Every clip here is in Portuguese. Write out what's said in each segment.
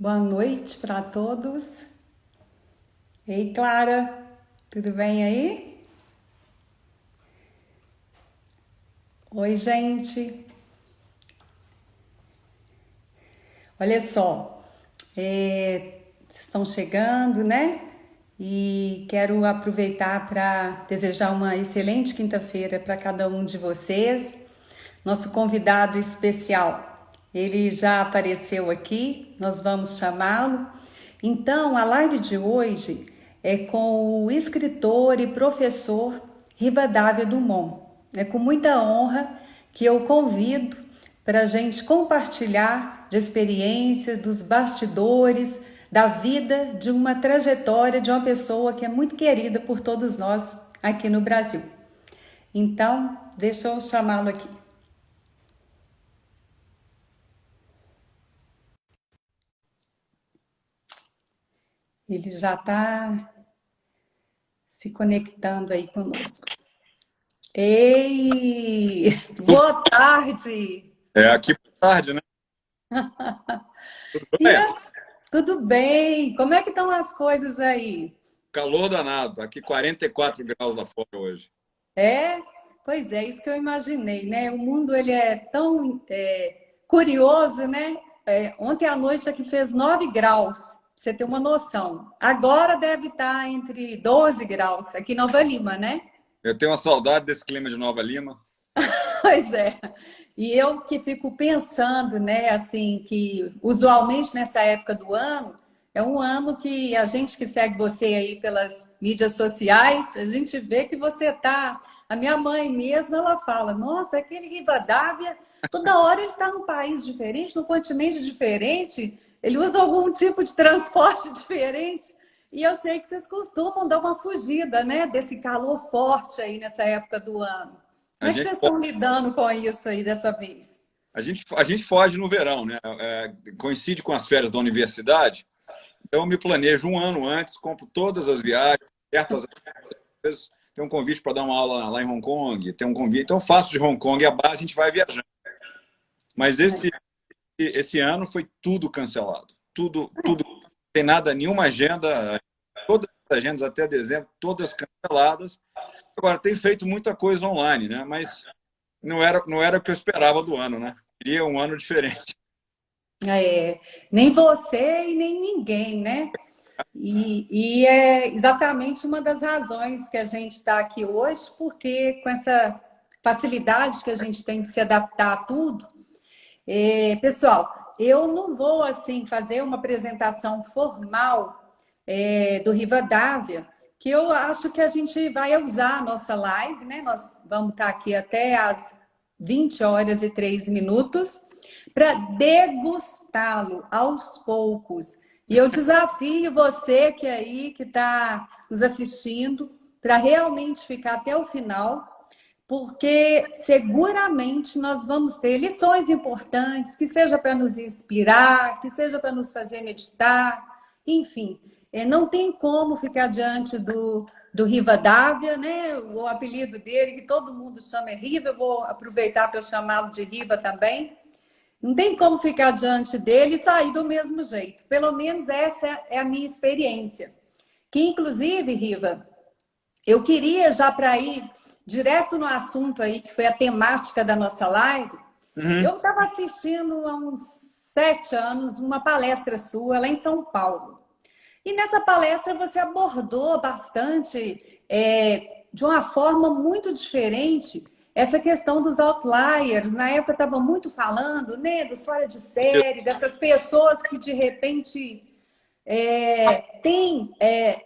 Boa noite para todos. Ei, Clara, tudo bem aí? Oi, gente. Olha só, vocês estão chegando, né? E quero aproveitar para desejar uma excelente quinta-feira para cada um de vocês. Nosso convidado especial, ele já apareceu aqui, nós vamos chamá-lo. Então, a live de hoje é com o escritor e professor Rivadavia Dumont. É com muita honra que eu convido para a gente compartilhar de experiências, dos bastidores, da vida, de uma trajetória de uma pessoa que é muito querida por todos nós aqui no Brasil. Então, deixa eu chamá-lo aqui. Ele já está se conectando aí conosco. Ei, boa tarde! Aqui boa tarde, né? Tudo E bem? é, tudo bem? Como é que estão as coisas aí? Calor danado. Aqui 44 graus lá fora hoje. É? Pois é, isso que eu imaginei, né? O mundo ele é tão curioso, né? Ontem à noite aqui fez 9 graus, pra você ter uma noção. Agora deve estar entre 12 graus, aqui em Nova Lima, né? Eu tenho uma saudade desse clima de Nova Lima. Pois é. E eu que fico pensando, né, assim, que usualmente nessa época do ano, é um ano que a gente que segue você aí pelas mídias sociais, a gente vê que você tá. A minha mãe mesmo, ela fala: nossa, aquele Rivadavia, toda hora ele está num país diferente, num continente diferente, ele usa algum tipo de transporte diferente. E eu sei que vocês costumam dar uma fugida, né, desse calor forte aí nessa época do ano. A Como é que gente, vocês estão lidando com isso aí dessa vez? a gente foge no verão, né? Coincide com as férias da universidade. Então, eu me planejo um ano antes, compro todas as viagens, certas vezes tem um convite para dar uma aula lá em Hong Kong, tem um convite. Então, eu faço de Hong Kong a base, a gente vai viajando. Mas esse ano foi tudo cancelado. Tudo. Não tem nada, nenhuma agenda. Todas as agendas até dezembro, todas canceladas. Agora, tem feito muita coisa online, né? Mas não era o que eu esperava do ano, né? Queria um ano diferente. Nem você e nem ninguém, né? E é exatamente uma das razões que a gente está aqui hoje, porque com essa facilidade que a gente tem de se adaptar a tudo, pessoal, eu não vou assim fazer uma apresentação formal do Rivadavia, que eu acho que a gente vai usar a nossa live, né? Nós vamos estar aqui até às 20 horas e 3 minutos para degustá-lo aos poucos. E eu desafio você que aí que está nos assistindo para realmente ficar até o final, porque seguramente nós vamos ter lições importantes, que seja para nos inspirar, que seja para nos fazer meditar, enfim. Não tem como ficar diante do Rivadavia, né? O apelido dele, que todo mundo chama é Riva, eu vou aproveitar para chamá-lo de Riva também. Não tem como ficar diante dele e sair do mesmo jeito. Pelo menos essa é a minha experiência. Que, inclusive, Riva, eu queria já para ir direto no assunto aí, que foi a temática da nossa live. Uhum. Eu estava assistindo há uns 7 anos uma palestra sua lá em São Paulo. E nessa palestra você abordou bastante, de uma forma muito diferente, essa questão dos outliers. Na época estava muito falando, né, dos fora de série, dessas pessoas que de repente têm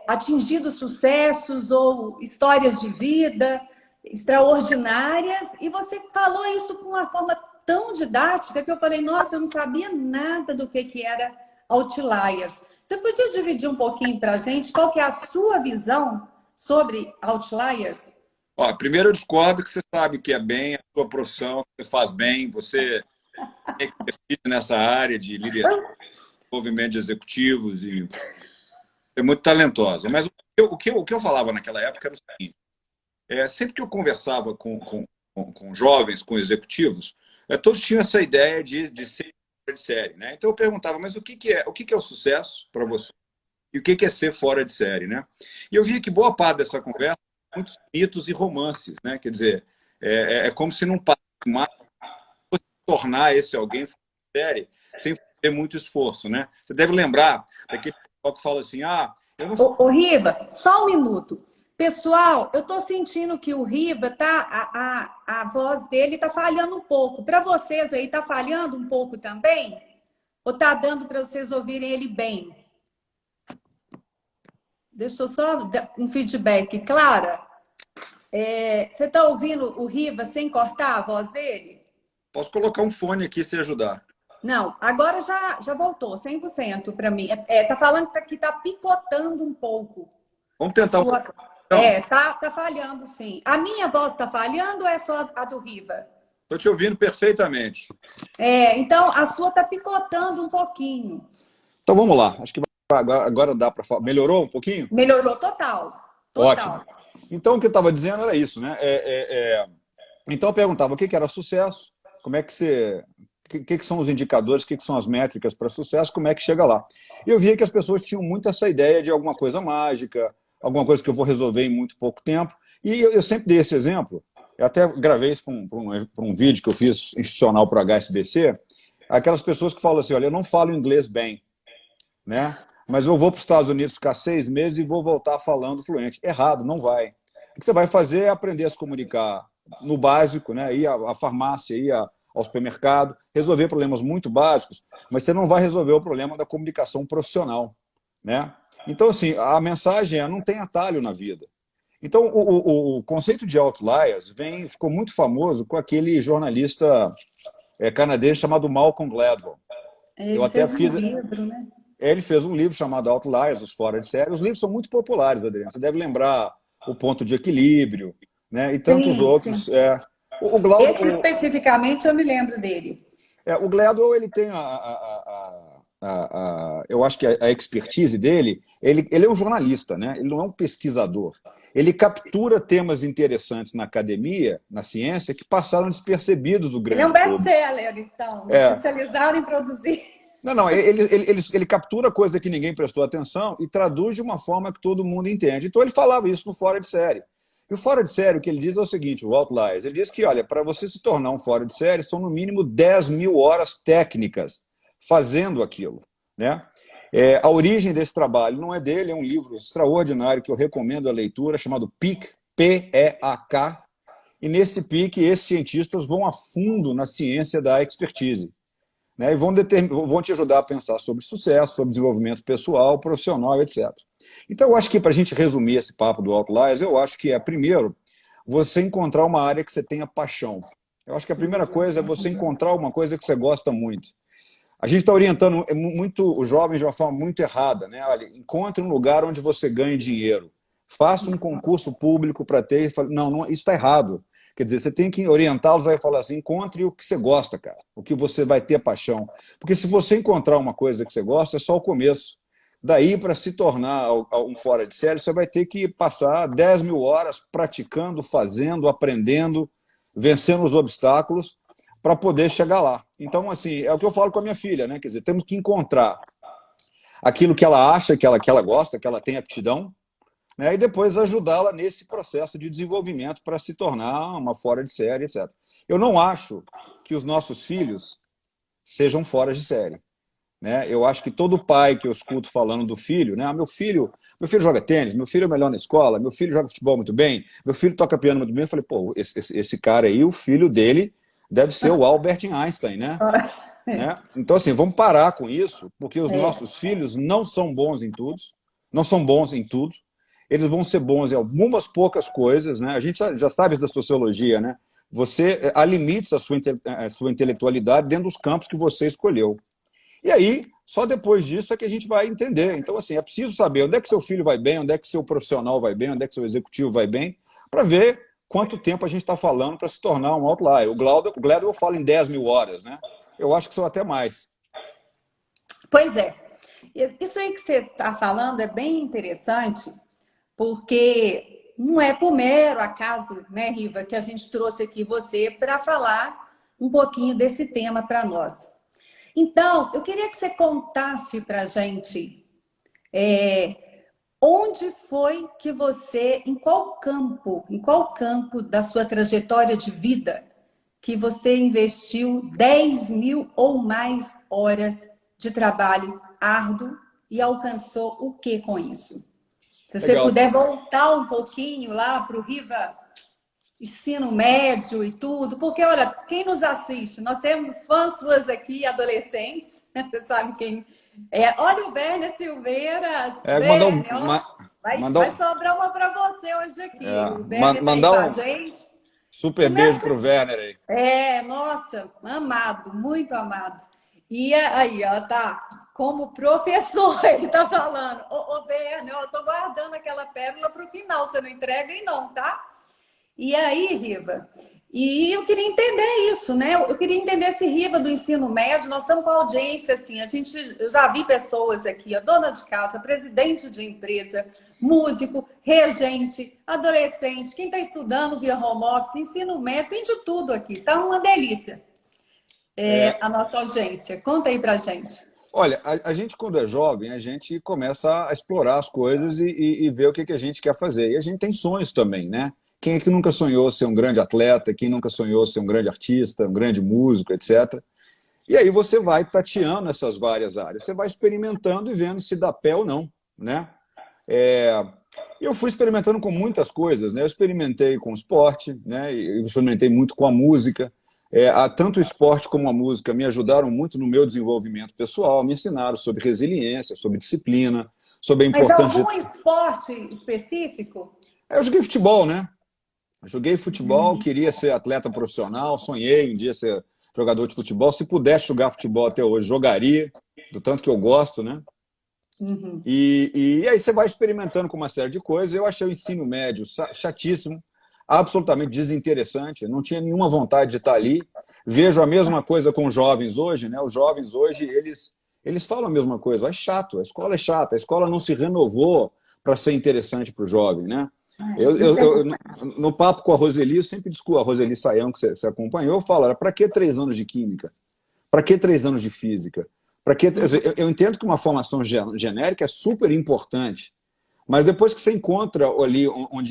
atingido sucessos ou histórias de vida extraordinárias. E você falou isso com uma forma tão didática que eu falei, nossa, eu não sabia nada do que era outliers. Você podia dividir um pouquinho para a gente qual que é a sua visão sobre outliers? Ó, primeiro, eu discordo que você sabe que é bem a sua profissão, que você faz bem, você tem expertise nessa área de liderança, desenvolvimento de executivos e é muito talentosa. Mas o que eu falava naquela época era o seguinte: sempre que eu conversava com jovens, com executivos, todos tinham essa ideia de ser de série, né? Então eu perguntava, mas o que é o sucesso para você? E o que é ser fora de série, né? E eu via que boa parte dessa conversa muitos mitos e romances, né? Quer dizer, é como se não passasse mais tornar esse alguém fora de série sem fazer muito esforço, né? Você deve lembrar daquele pessoal que fala assim, eu não... Ô, Riva, só um minuto. Pessoal, eu tô sentindo que o Riva a voz dele tá falhando um pouco. Para vocês aí, tá falhando um pouco também? Ou tá dando para vocês ouvirem ele bem? Deixa eu só dar um feedback. Clara, você tá ouvindo o Riva sem cortar a voz dele? Posso colocar um fone aqui se ajudar. Não, agora já voltou, 100% para mim. Tá falando que tá picotando um pouco. Vamos tentar. Tá falhando, sim. A minha voz tá falhando ou é só a do Riva? Estou te ouvindo perfeitamente. Então a sua tá picotando um pouquinho. Então vamos lá. Acho que agora dá para falar. Melhorou um pouquinho? Melhorou total. Ótimo. Então o que eu estava dizendo era isso, né? Então eu perguntava o que era sucesso, como é que você... O que são os indicadores, o que são as métricas para sucesso, como é que chega lá. E eu via que as pessoas tinham muito essa ideia de alguma coisa mágica, alguma coisa que eu vou resolver em muito pouco tempo. E eu sempre dei esse exemplo, eu até gravei isso para um vídeo que eu fiz institucional para o HSBC, aquelas pessoas que falam assim, olha, eu não falo inglês bem, né? Mas eu vou para os Estados Unidos ficar 6 meses e vou voltar falando fluente. Errado, não vai. O que você vai fazer é aprender a se comunicar no básico, né? Ir à farmácia, ir ao supermercado, resolver problemas muito básicos, mas você não vai resolver o problema da comunicação profissional, né? Então, assim, a mensagem não tem atalho na vida. Então, o conceito de outliers ficou muito famoso com aquele jornalista canadense chamado Malcolm Gladwell. Ele fez um livro, né? Ele fez um livro chamado Outliers, Os Fora de Série. Os livros são muito populares, Adriana. Você deve lembrar O Ponto de Equilíbrio, né? E tantos outros. Sim. Esse especificamente eu me lembro dele. O Gladwell, ele tem eu acho que a expertise dele, ele é um jornalista, né? Ele não é um pesquisador. Ele captura temas interessantes na academia, na ciência, que passaram despercebidos do grande público. Ele é um best-seller, então, especializado em produzir. Não, ele captura coisa que ninguém prestou atenção e traduz de uma forma que todo mundo entende. Então ele falava isso no Fora de Série. E o fora de série, o que ele diz é o seguinte, o Outliers, ele diz que, olha, para você se tornar um fora de série, são no mínimo 10.000 horas técnicas fazendo aquilo, né? A origem desse trabalho não é dele, é um livro extraordinário que eu recomendo a leitura, chamado PEAK, P-E-A-K, e nesse PEAK, esses cientistas vão a fundo na ciência da expertise, né? E vão te ajudar a pensar sobre sucesso, sobre desenvolvimento pessoal, profissional, etc. Então, eu acho que, para a gente resumir esse papo do Outliers, eu acho que primeiro, você encontrar uma área que você tenha paixão. Eu acho que a primeira coisa é você encontrar uma coisa que você gosta muito. A gente está orientando muito os jovens de uma forma muito errada, né? Olha, encontre um lugar onde você ganhe dinheiro. Faça um concurso público para ter... Não, isso está errado. Quer dizer, você tem que orientá-los a falar assim, encontre o que você gosta, cara. O que você vai ter paixão. Porque se você encontrar uma coisa que você gosta, é só o começo. Daí, para se tornar um fora de série, você vai ter que passar 10.000 horas praticando, fazendo, aprendendo, vencendo os obstáculos para poder chegar lá. Então, assim, é o que eu falo com a minha filha, né? Quer dizer, temos que encontrar aquilo que ela acha, que ela gosta, que ela tem aptidão, né? E depois ajudá-la nesse processo de desenvolvimento para se tornar uma fora de série, etc. Eu não acho que os nossos filhos sejam fora de série. Né? Eu acho que todo pai que eu escuto falando do filho, né? Meu filho joga tênis, meu filho é melhor na escola, meu filho joga futebol muito bem, meu filho toca piano muito bem. Eu falei, pô, esse cara aí, o filho dele deve ser o Albert Einstein, né? Então, assim, vamos parar com isso, porque os nossos filhos não são bons em tudo, não são bons em tudo, eles vão ser bons em algumas poucas coisas, né? A gente já sabe isso da sociologia, né? Há limites à sua intelectualidade dentro dos campos que você escolheu. E aí, só depois disso é que a gente vai entender. Então, assim, é preciso saber onde é que seu filho vai bem, onde é que seu profissional vai bem, onde é que seu executivo vai bem, para ver quanto tempo a gente está falando para se tornar um outlier. O Gladwell fala em 10.000 horas, né? Eu acho que são até mais. Pois é. Isso aí que você está falando é bem interessante, porque não é por mero acaso, né, Riva, que a gente trouxe aqui você para falar um pouquinho desse tema para nós. Então, eu queria que você contasse para a gente onde foi que você, em qual campo da sua trajetória de vida que você investiu 10.000 ou mais horas de trabalho árduo e alcançou o que com isso? Se você Legal. puder voltar um pouquinho lá para o Riva ensino médio e tudo, porque, olha, quem nos assiste, nós temos fãs suas aqui, adolescentes, você sabe quem é. Olha o Werner Silveira, Werner, vai sobrar uma para você hoje aqui. O Werner tá aí com a gente. Super beijo pro Werner aí. Nossa, amado, muito amado. E aí, ó, tá, como professor, ele tá falando. Ô Werner, eu tô guardando aquela pérola pro final, você não entrega aí não, tá? E aí, Riva, e eu queria entender isso, né? Eu queria entender esse Riva do ensino médio. Nós estamos com a audiência, assim, eu já vi pessoas aqui, a dona de casa, presidente de empresa, músico, regente, adolescente, quem está estudando via home office, ensino médio, tem de tudo aqui. Tá uma delícia a nossa audiência. Conta aí pra gente. Olha, a gente quando é jovem, a gente começa a explorar as coisas e ver o que a gente quer fazer. E a gente tem sonhos também, né? Quem é que nunca sonhou ser um grande atleta? Quem nunca sonhou ser um grande artista, um grande músico, etc. E aí você vai tateando essas várias áreas. Você vai experimentando e vendo se dá pé ou não, né? Eu fui experimentando com muitas coisas, né? Eu experimentei com o esporte, né? Eu experimentei muito com a música. Tanto o esporte como a música me ajudaram muito no meu desenvolvimento pessoal, me ensinaram sobre resiliência, sobre disciplina, sobre a importância... Mas algum esporte específico? Eu joguei futebol, né? Joguei futebol, queria ser atleta profissional, sonhei um dia ser jogador de futebol. Se pudesse jogar futebol até hoje, jogaria, do tanto que eu gosto, né? Uhum. E aí você vai experimentando com uma série de coisas. Eu achei o ensino médio chatíssimo, absolutamente desinteressante. Eu não tinha nenhuma vontade de estar ali. Vejo a mesma coisa com os jovens hoje, né? Os jovens hoje, eles falam a mesma coisa. É chato, a escola é chata, a escola não se renovou para ser interessante para o jovem, né? No papo com a Roseli, eu sempre discuto, a Roseli Saião, que você acompanhou, eu falo, para que 3 anos de química? Para que 3 anos de física? Eu entendo que uma formação genérica é super importante, mas depois que você encontra ali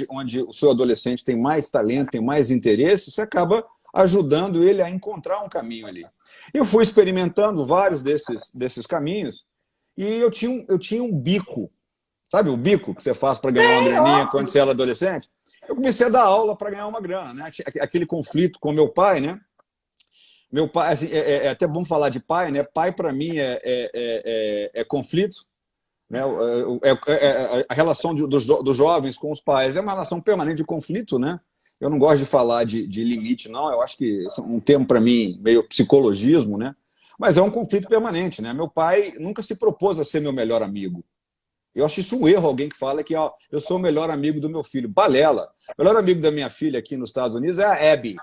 onde o seu adolescente tem mais talento, tem mais interesse, você acaba ajudando ele a encontrar um caminho ali. Eu fui experimentando vários desses caminhos e eu tinha um bico. Sabe o bico que você faz para ganhar uma graninha quando você era adolescente? Eu comecei a dar aula para ganhar uma grana, né? Aquele conflito com meu pai, né? Meu pai, assim, é até bom falar de pai, né? Pai para mim é conflito, né? A relação dos jovens com os pais é uma relação permanente de conflito, né? Eu não gosto de falar de limite, não. Eu acho que isso é um termo para mim meio psicologismo, né? Mas é um conflito permanente, né? Meu pai nunca se propôs a ser meu melhor amigo. Eu acho isso um erro, alguém que fala que eu sou o melhor amigo do meu filho. Balela. O melhor amigo da minha filha aqui nos Estados Unidos é a Abby.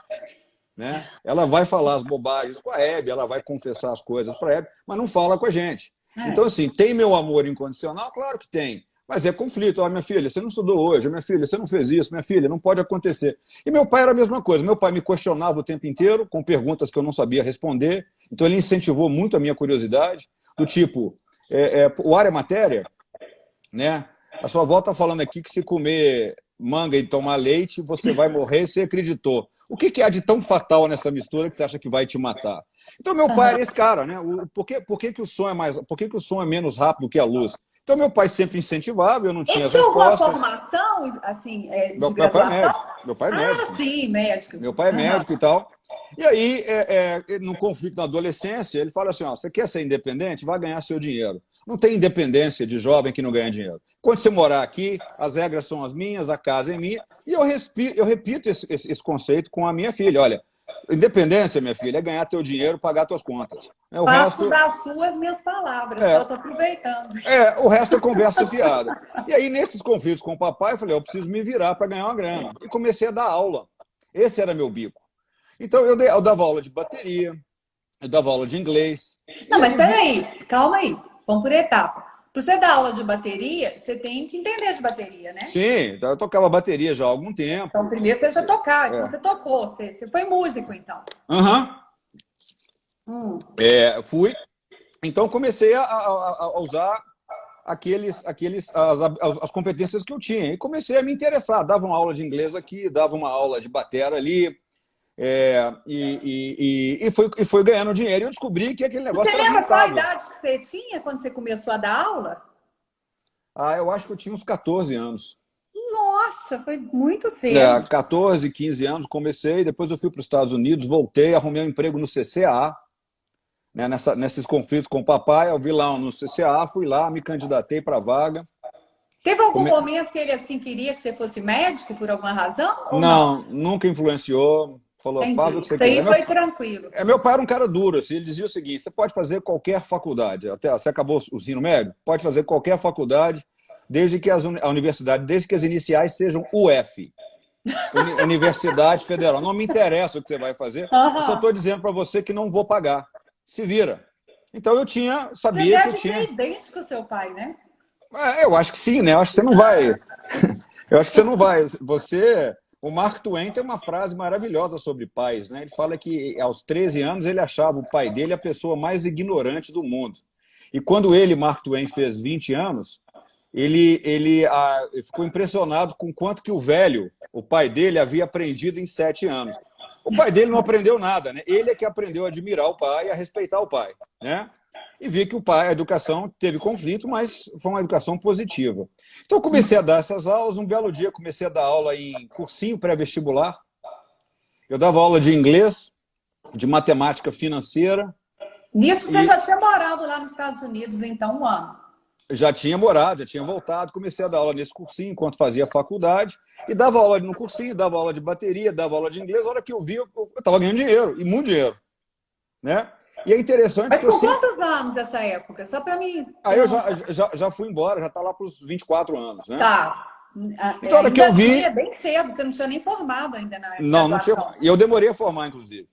Né? Ela vai falar as bobagens com a Abby, ela vai confessar as coisas para a Abby, mas não fala com a gente. Então, assim, tem meu amor incondicional? Claro que tem. Mas é conflito. Minha filha, você não estudou hoje. Minha filha, você não fez isso. Minha filha, não pode acontecer. E meu pai era a mesma coisa. Meu pai me questionava o tempo inteiro com perguntas que eu não sabia responder. Então, ele incentivou muito a minha curiosidade, do tipo, o ar é matéria? Né? A sua avó está falando aqui que se comer manga e tomar leite, você vai morrer, você acreditou. O que há de tão fatal nessa mistura que você acha que vai te matar? Então, meu pai era esse cara, né? Por que o som é menos rápido que a luz? Então, meu pai sempre incentivava, eu não tinha as respostas. Tinha uma formação, assim, de graduação? Meu pai é médico. Sim, médico. Meu pai é médico e tal. E aí, no conflito na adolescência, ele fala assim, você quer ser independente? Vai ganhar seu dinheiro. Não tem independência de jovem que não ganha dinheiro. Quando você morar aqui, as regras são as minhas, a casa é minha. E eu repito esse conceito com a minha filha. Olha, independência, minha filha, é ganhar teu dinheiro, pagar tuas contas. Faço das suas minhas palavras, eu estou aproveitando. O resto é conversa fiada. E aí, nesses conflitos com o papai, eu falei, eu preciso me virar para ganhar uma grana. E comecei a dar aula. Esse era meu bico. Então, eu dava aula de bateria, eu dava aula de inglês. Não, mas peraí, calma aí. Vamos por etapa. Para você dar aula de bateria, você tem que entender de bateria, né? Sim, eu tocava bateria já há algum tempo. Então, primeiro você já tocava, então você tocou, você foi músico, então. Aham. Fui. Então, comecei a usar as competências que eu tinha. E comecei a me interessar. Dava uma aula de inglês aqui, dava uma aula de batera ali, e foi ganhando dinheiro. E eu descobri que aquele negócio Você era lembra qual a rentável. idade que você tinha quando você começou a dar aula? Eu acho que eu tinha uns 14 anos. Nossa, foi muito cedo. 14, 15 anos, comecei. Depois eu fui para os Estados Unidos, voltei, arrumei um emprego no CCA, né, nesses conflitos com o papai. Eu vi lá no CCA, fui lá, me candidatei para a vaga. Teve algum momento que ele assim queria que você fosse médico por alguma razão ou não? Não, nunca influenciou. Falou, faz Entendi. o que você Isso aí quiser. foi tranquilo. Meu pai era um cara duro, assim, ele dizia o seguinte: você pode fazer qualquer faculdade, até você acabou o ensino médio, pode fazer qualquer faculdade, desde que a universidade, desde que as iniciais sejam UF, Universidade Federal. Não me interessa o que você vai fazer, eu só estou dizendo para você que não vou pagar. Se vira. Então eu sabia que eu tinha. Você deve ser idêntico ao seu pai, né? Eu acho que sim, né? Eu acho que você não vai. Eu acho que você não vai. O Mark Twain tem uma frase maravilhosa sobre pais, né? Ele fala que aos 13 anos ele achava o pai dele a pessoa mais ignorante do mundo. E quando Mark Twain, fez 20 anos, ele ficou impressionado com quanto que o pai dele, havia aprendido em 7 anos. O pai dele não aprendeu nada, né? Ele é que aprendeu a admirar o pai e a respeitar o pai, né? E vi que a educação teve conflito, mas foi uma educação positiva. Então, eu comecei a dar essas aulas. Um belo dia, comecei a dar aula em cursinho pré-vestibular. Eu dava aula de inglês, de matemática financeira. Nisso você já tinha morado lá nos Estados Unidos, então, um ano. Já tinha morado, já tinha voltado. Comecei a dar aula nesse cursinho enquanto fazia faculdade. E dava aula no cursinho, dava aula de bateria, dava aula de inglês. A hora que eu vi, eu estava ganhando dinheiro, e muito dinheiro, né? E é interessante. Mas por quantos anos essa época? Só para mim. Aí eu já fui embora, já está lá para os 24 anos, né? Tá. Então, a hora que eu vi. Assim, é bem cedo, você não tinha nem formado ainda na Não, não tinha. graduação. E eu demorei a formar, inclusive.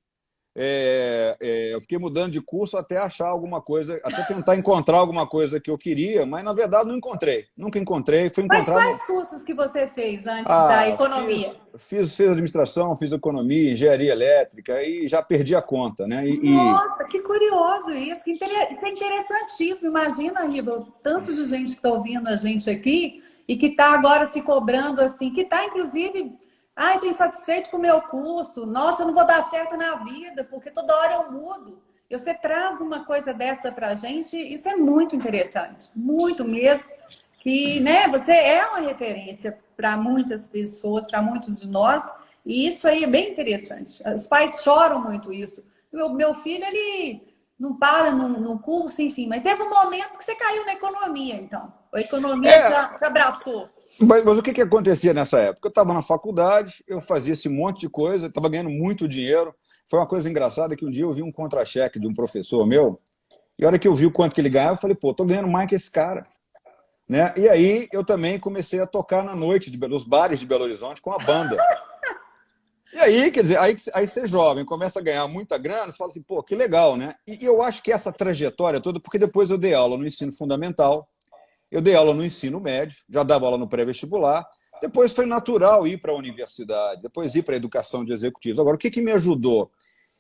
Eu fiquei mudando de curso até achar alguma coisa, até tentar encontrar alguma coisa que eu queria, mas na verdade não encontrei. Nunca encontrei. Fui Mas encontrar. quais cursos que você fez antes da economia? Fiz administração, fiz economia, engenharia elétrica e já perdi a conta, né? Nossa, que curioso isso. Isso é interessantíssimo. Imagina, Riba, o tanto de gente que está ouvindo a gente aqui e que está agora se cobrando assim, que está, inclusive, estou insatisfeito com o meu curso. Nossa, eu não vou dar certo na vida, porque toda hora eu mudo. E você traz uma coisa dessa para a gente, isso é muito interessante. Muito mesmo. Que, né, você é uma referência para muitas pessoas, para muitos de nós, e isso aí é bem interessante. Os pais choram muito isso. Meu filho, ele não para no curso, enfim, mas teve um momento que você caiu na economia, então. A economia te abraçou. Mas o que acontecia nessa época? Eu estava na faculdade, eu fazia esse monte de coisa, estava ganhando muito dinheiro. Foi uma coisa engraçada que um dia eu vi um contra-cheque de um professor meu, e a hora que eu vi o quanto que ele ganhava, eu falei, pô, estou ganhando mais que esse cara. Né? E aí eu também comecei a tocar na noite nos bares de Belo Horizonte com a banda. E aí, quer dizer, aí você é jovem, começa a ganhar muita grana, você fala assim, pô, que legal, né? E eu acho que essa trajetória toda, porque depois eu dei aula no ensino fundamental, eu dei aula no ensino médio, já dava aula no pré-vestibular, depois foi natural ir para a universidade, depois ir para a educação de executivos. Agora, o que me ajudou?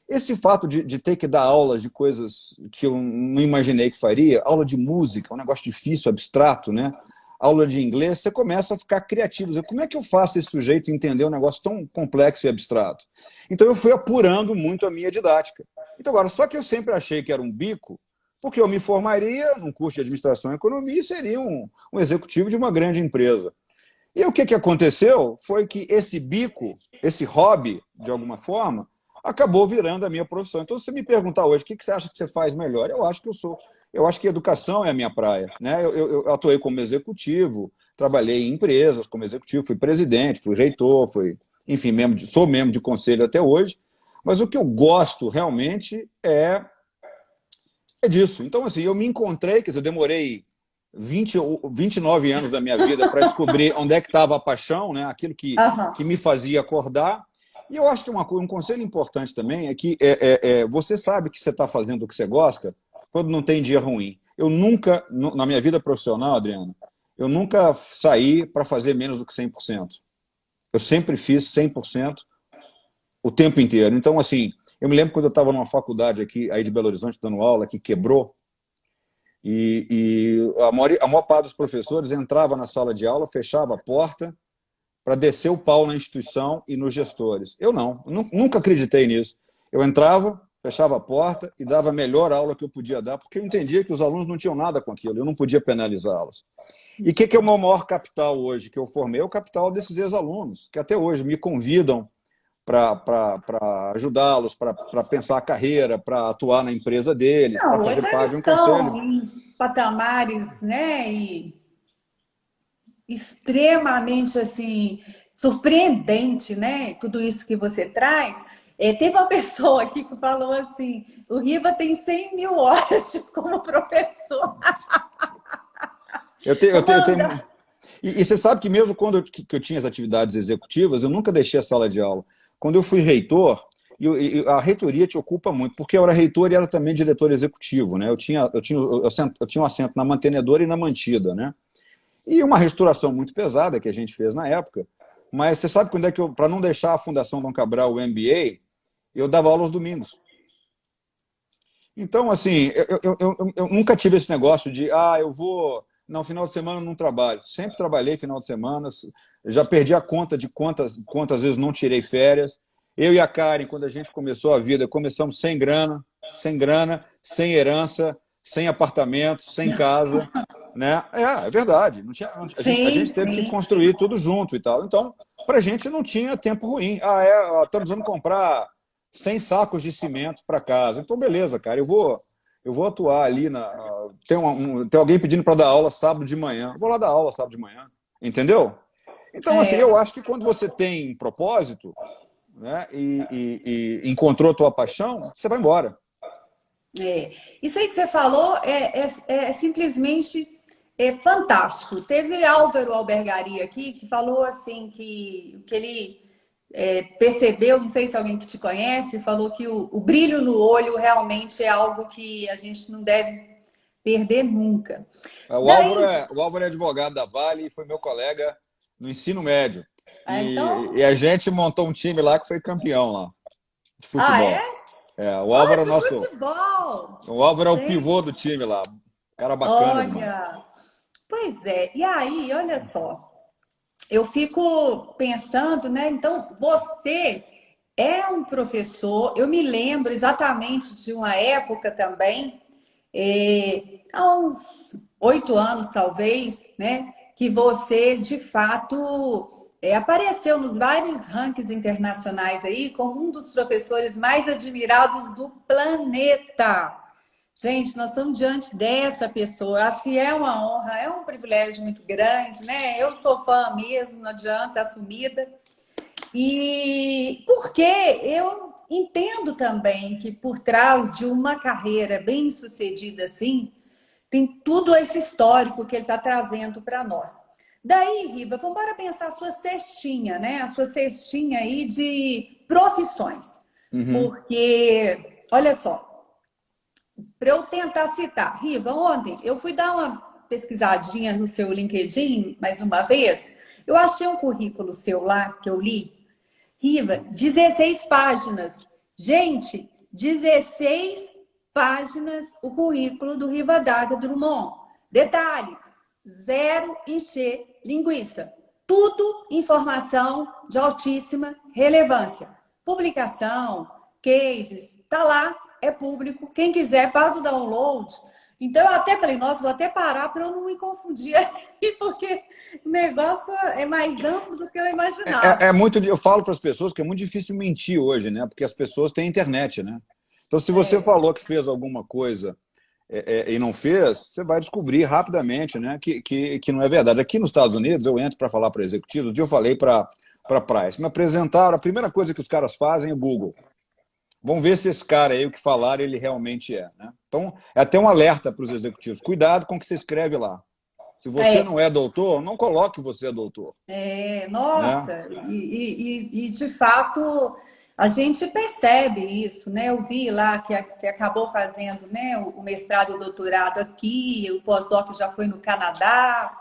Esse fato de ter que dar aulas de coisas que eu não imaginei que faria, aula de música, um negócio difícil, abstrato, né? Aula de inglês, você começa a ficar criativo. Como é que eu faço esse sujeito entender um negócio tão complexo e abstrato? Então eu fui apurando muito a minha didática. Então agora, só que eu sempre achei que era um bico, porque eu me formaria num curso de administração e economia e seria um executivo de uma grande empresa. E o que aconteceu foi que esse bico, esse hobby, de alguma forma, acabou virando a minha profissão. Então, se você me perguntar hoje, o que você acha que você faz melhor? Eu acho que educação é a minha praia, né? Eu atuei como executivo, trabalhei em empresas como executivo, fui presidente, fui reitor, enfim, sou membro de conselho até hoje, mas o que eu gosto realmente é disso. Então, assim, eu me encontrei, quer dizer, eu demorei 29 anos da minha vida para descobrir onde é que estava a paixão, né? Aquilo que me fazia acordar. E eu acho que um conselho importante também é que você sabe que você está fazendo o que você gosta quando não tem dia ruim. Eu nunca, na minha vida profissional, Adriano, eu nunca saí para fazer menos do que 100%. Eu sempre fiz 100% o tempo inteiro. Então, assim, eu me lembro quando eu estava numa faculdade aqui, aí de Belo Horizonte, dando aula, que quebrou. A maior parte dos professores entrava na sala de aula, fechava a porta para descer o pau na instituição e nos gestores. Eu não, nunca acreditei nisso. Eu entrava, fechava a porta e dava a melhor aula que eu podia dar, porque eu entendia que os alunos não tinham nada com aquilo, eu não podia penalizá-los. E o que é o meu maior capital hoje que eu formei? É o capital desses ex-alunos, que até hoje me convidam para ajudá-los, para pensar a carreira, para atuar na empresa deles, para Não, hoje fazer parte eles de um estão conselho. em patamares, né, e extremamente assim surpreendente, né? Tudo isso que você traz. Teve uma pessoa aqui que falou assim: o Riva tem 100 mil horas como professor. Eu tenho, eu Vou tenho, eu mandar. tenho... E você sabe que mesmo quando que eu tinha as atividades executivas, eu nunca deixei a sala de aula. Quando eu fui reitor, e a reitoria te ocupa muito, porque eu era reitor e era também diretor executivo, né? Eu tinha um assento na mantenedora e na mantida, né? E uma reestruturação muito pesada que a gente fez na época. Mas você sabe quando é que eu, para não deixar a Fundação Dom Cabral, o MBA, eu dava aula aos domingos. Então, assim, eu nunca tive esse negócio de, eu vou. Não, final de semana eu não trabalho. Sempre trabalhei final de semana. Já perdi a conta de quantas vezes não tirei férias. Eu e a Karen, quando a gente começou a vida, começamos sem grana, sem herança, sem apartamento, sem casa. Né? É verdade. Não tinha, a Sim, gente teve que sim. construir tudo junto e tal. Então, para a gente não tinha tempo ruim. Estamos vamos comprar 100 sacos de cimento para casa. Então, beleza, cara, eu vou atuar ali tem alguém pedindo para dar aula sábado de manhã. Eu vou lá dar aula sábado de manhã. Entendeu? Então, assim, É, eu acho que quando você tem propósito, né, e encontrou a tua paixão, você vai embora. é. Isso aí que você falou é simplesmente fantástico. Teve Álvaro Albergaria aqui que falou assim que ele percebeu, não sei se alguém que te conhece, falou que o brilho no olho realmente é algo que a gente não deve perder nunca. O Álvaro Daí, é, o Álvaro é advogado da Vale e foi meu colega no ensino médio. E, então, e a gente montou um time lá que foi campeão lá, de é? futebol. O Oh, Álvaro é o de nosso. futebol! O Álvaro é o pivô do Gente, time lá. Cara bacana demais. olha. Pois é, e aí, olha só, eu fico pensando, né? Então, você é um professor, eu me lembro exatamente de uma época também, há uns 8 anos talvez, né? Que você de fato apareceu nos vários rankings internacionais aí como um dos professores mais admirados do planeta. Gente, nós estamos diante dessa pessoa. Eu acho que é uma honra, é um privilégio muito grande, né? Eu sou fã mesmo, não adianta, assumida. E porque eu entendo também que por trás de uma carreira bem sucedida assim, tem tudo esse histórico que ele está trazendo para nós. Daí, Riva, vamos embora pensar a sua cestinha, né? A sua cestinha aí de profissões. Uhum. Porque, olha só, para eu tentar citar, Riva, ontem eu fui dar uma pesquisadinha no seu LinkedIn mais uma vez. Eu achei um currículo seu lá que eu li. Riva, 16 páginas. Gente, 16 páginas o currículo do Rivadavia Drummond. Detalhe, zero encher linguiça. Tudo informação de altíssima relevância. Publicação, cases, tá lá, é público. Quem quiser faz o download. Então eu até falei, nossa, vou até parar para eu não me confundir aqui, porque o negócio é mais amplo do que eu imaginava. Eu falo para as pessoas que é muito difícil mentir hoje, né? Porque as pessoas têm internet, né? Então, se você É, falou que fez alguma coisa e não fez, você vai descobrir rapidamente, né, que não é verdade. Aqui nos Estados Unidos, eu entro para falar para executivos, um dia eu falei para Price, me apresentaram, a primeira coisa que os caras fazem é Google. Vamos ver se esse cara aí, o que falar, ele realmente é. Né? Então, é até um alerta para os executivos. Cuidado com o que você escreve lá. Se você é, não é doutor, não coloque que você é doutor. Né? nossa, e de fato a gente percebe isso, né? Eu vi lá que você acabou fazendo, né, o mestrado e o doutorado aqui, o pós-doc já foi no Canadá,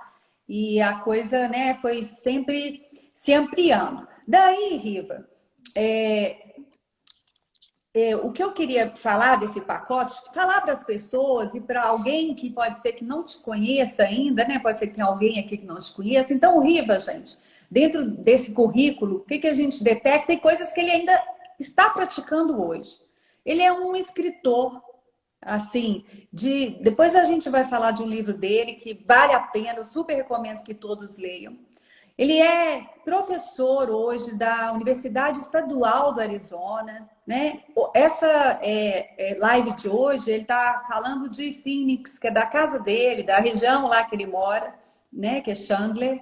e a coisa, né, foi sempre se ampliando. Daí, Riva, é, o que eu queria falar desse pacote, falar para as pessoas e para alguém que pode ser que não te conheça ainda, né? Pode ser que tenha alguém aqui que não te conheça. Então, o Riva, gente, dentro desse currículo, o que, que a gente detecta e coisas que ele ainda está praticando hoje. Ele é um escritor, assim, depois a gente vai falar de um livro dele que vale a pena, eu super recomendo que todos leiam. Ele é professor hoje da Universidade Estadual do Arizona, né? Essa live de hoje, ele está falando de Phoenix, que é da casa dele, da região lá que ele mora, né? Que é Chandler.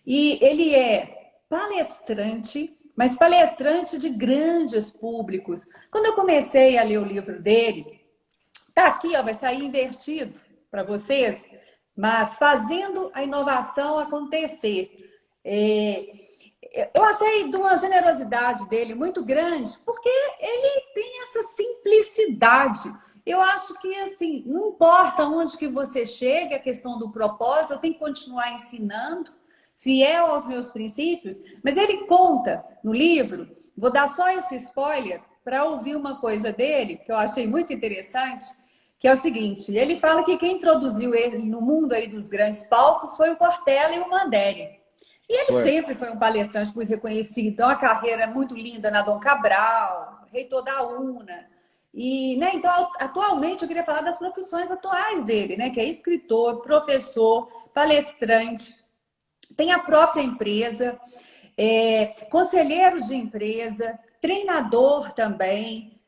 E ele é palestrante, mas palestrante de grandes públicos. Quando eu comecei a ler o livro dele, tá aqui, ó, vai sair invertido para vocês, mas fazendo a inovação acontecer. Eu achei de uma generosidade dele muito grande, porque ele tem essa simplicidade. Eu acho que, assim, não importa onde que você chegue, a questão do propósito, eu tenho que continuar ensinando, fiel aos meus princípios, mas ele conta no livro, vou dar só esse spoiler para ouvir uma coisa dele, que eu achei muito interessante, que é o seguinte, ele fala que quem introduziu ele no mundo aí dos grandes palcos foi o Cortella e o Mandelli. E ele sempre foi um palestrante muito reconhecido, uma carreira muito linda na Dom Cabral, reitor da UNA. E, né, então, atualmente, eu queria falar das profissões atuais dele, né, que é escritor, professor, palestrante, tem a própria empresa, conselheiro de empresa, treinador também,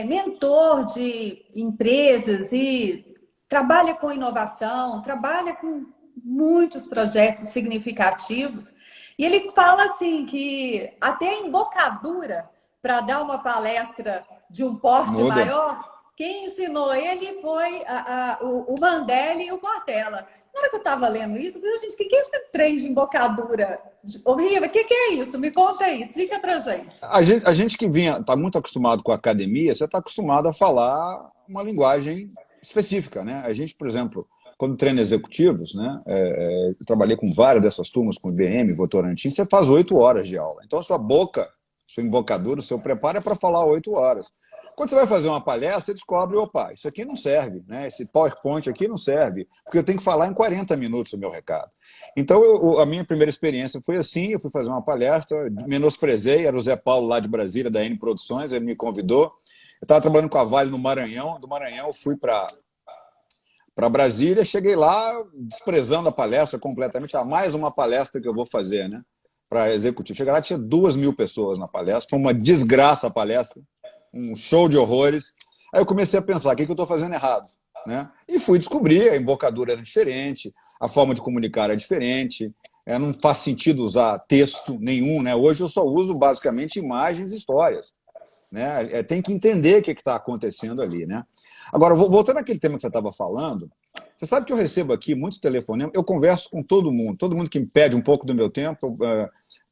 mentor de empresas e trabalha com inovação, trabalha com muitos projetos significativos. E ele fala assim que até a embocadura para dar uma palestra de um porte maior, quem ensinou ele foi o Mandelli e o Cortella. Na hora que eu estava lendo isso, eu falei, gente, o que é esse trem de embocadura? Ô, Riva, o que é isso? Me conta aí, explica pra gente. A gente que está muito acostumado com a academia, você está acostumado a falar uma linguagem específica, né? A gente, por exemplo, quando treina executivos, né? Eu trabalhei com várias dessas turmas, com IBM, Votorantim, você faz 8 horas de aula. Então, a sua boca, sua embocadura, o seu preparo é para falar 8 horas. Quando você vai fazer uma palestra, você descobre, opa, isso aqui não serve, né? Esse PowerPoint aqui não serve, porque eu tenho que falar em 40 minutos o meu recado. Então, a minha primeira experiência foi assim, eu fui fazer uma palestra, menosprezei, era o Zé Paulo lá de Brasília, da N Produções, ele me convidou. Eu estava trabalhando com a Vale no Maranhão, do Maranhão eu fui para Brasília, cheguei lá desprezando a palestra completamente, mais uma palestra que eu vou fazer, né? Para executivo. Cheguei lá, tinha 2.000 pessoas na palestra, foi uma desgraça a palestra, um show de horrores. Aí eu comecei a pensar, o que eu estou fazendo errado? Né? E fui descobrir, a embocadura era diferente, a forma de comunicar era diferente, não faz sentido usar texto nenhum. Né? Hoje eu só uso basicamente imagens e histórias. Né? Tem que entender o que está acontecendo ali. Né? Agora, voltando àquele tema que você estava falando, você sabe que eu recebo aqui muitos telefonemas, eu converso com todo mundo que me pede um pouco do meu tempo,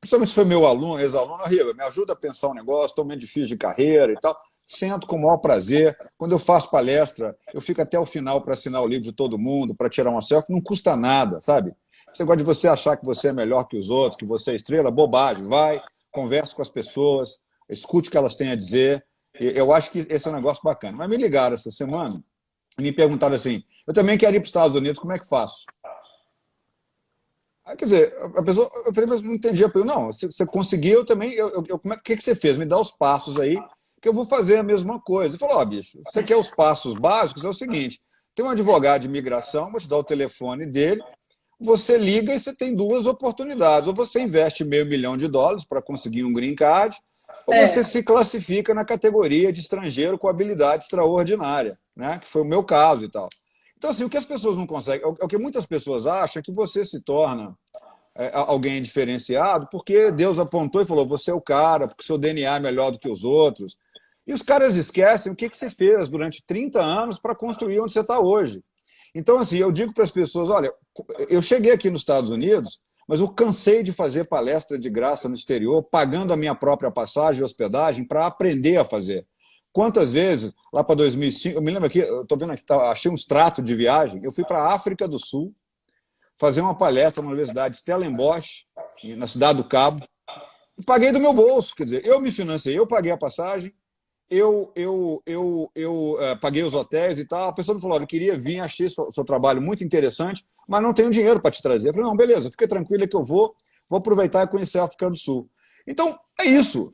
principalmente se foi meu aluno, ex-aluno, Riva, me ajuda a pensar um negócio, estou meio difícil de carreira e tal. Sento com o maior prazer. Quando eu faço palestra, eu fico até o final para assinar o livro de todo mundo, para tirar uma selfie, não custa nada, sabe? Você gosta de você achar que você é melhor que os outros, que você é estrela, bobagem. Vai, converse com as pessoas, escute o que elas têm a dizer. Eu acho que esse é um negócio bacana. Mas me ligaram essa semana e me perguntaram assim, eu também quero ir para os Estados Unidos, como é que faço? Quer dizer, a pessoa, eu falei, mas não entendi. Eu falei, não, se você conseguiu, eu também. O que você fez? Me dá os passos aí, que eu vou fazer a mesma coisa. Ele falou, bicho, você quer os passos básicos? É o seguinte: tem um advogado de imigração, vou te dar o telefone dele, você liga e você tem 2 oportunidades. Ou você investe $500 mil para conseguir um green card, ou você se classifica na categoria de estrangeiro com habilidade extraordinária, né? Que foi o meu caso e tal. Então, assim, o que as pessoas não conseguem, o que muitas pessoas acham é que você se torna alguém diferenciado porque Deus apontou e falou, você é o cara, porque seu DNA é melhor do que os outros. E os caras esquecem o que você fez durante 30 anos para construir onde você está hoje. Então, assim, eu digo para as pessoas, olha, eu cheguei aqui nos Estados Unidos, mas eu cansei de fazer palestra de graça no exterior, pagando a minha própria passagem e hospedagem para aprender a fazer. Quantas vezes, lá para 2005, eu me lembro aqui, eu estou vendo aqui, achei um extrato de viagem, eu fui para a África do Sul fazer uma palestra na Universidade Stellenbosch, na Cidade do Cabo, e paguei do meu bolso, quer dizer, eu me financei, eu paguei a passagem, paguei os hotéis e tal. A pessoa me falou: olha, eu queria vir, achei seu trabalho muito interessante, mas não tenho dinheiro para te trazer. Eu falei: não, beleza, fica tranquila que eu vou aproveitar e conhecer a África do Sul. Então, é isso.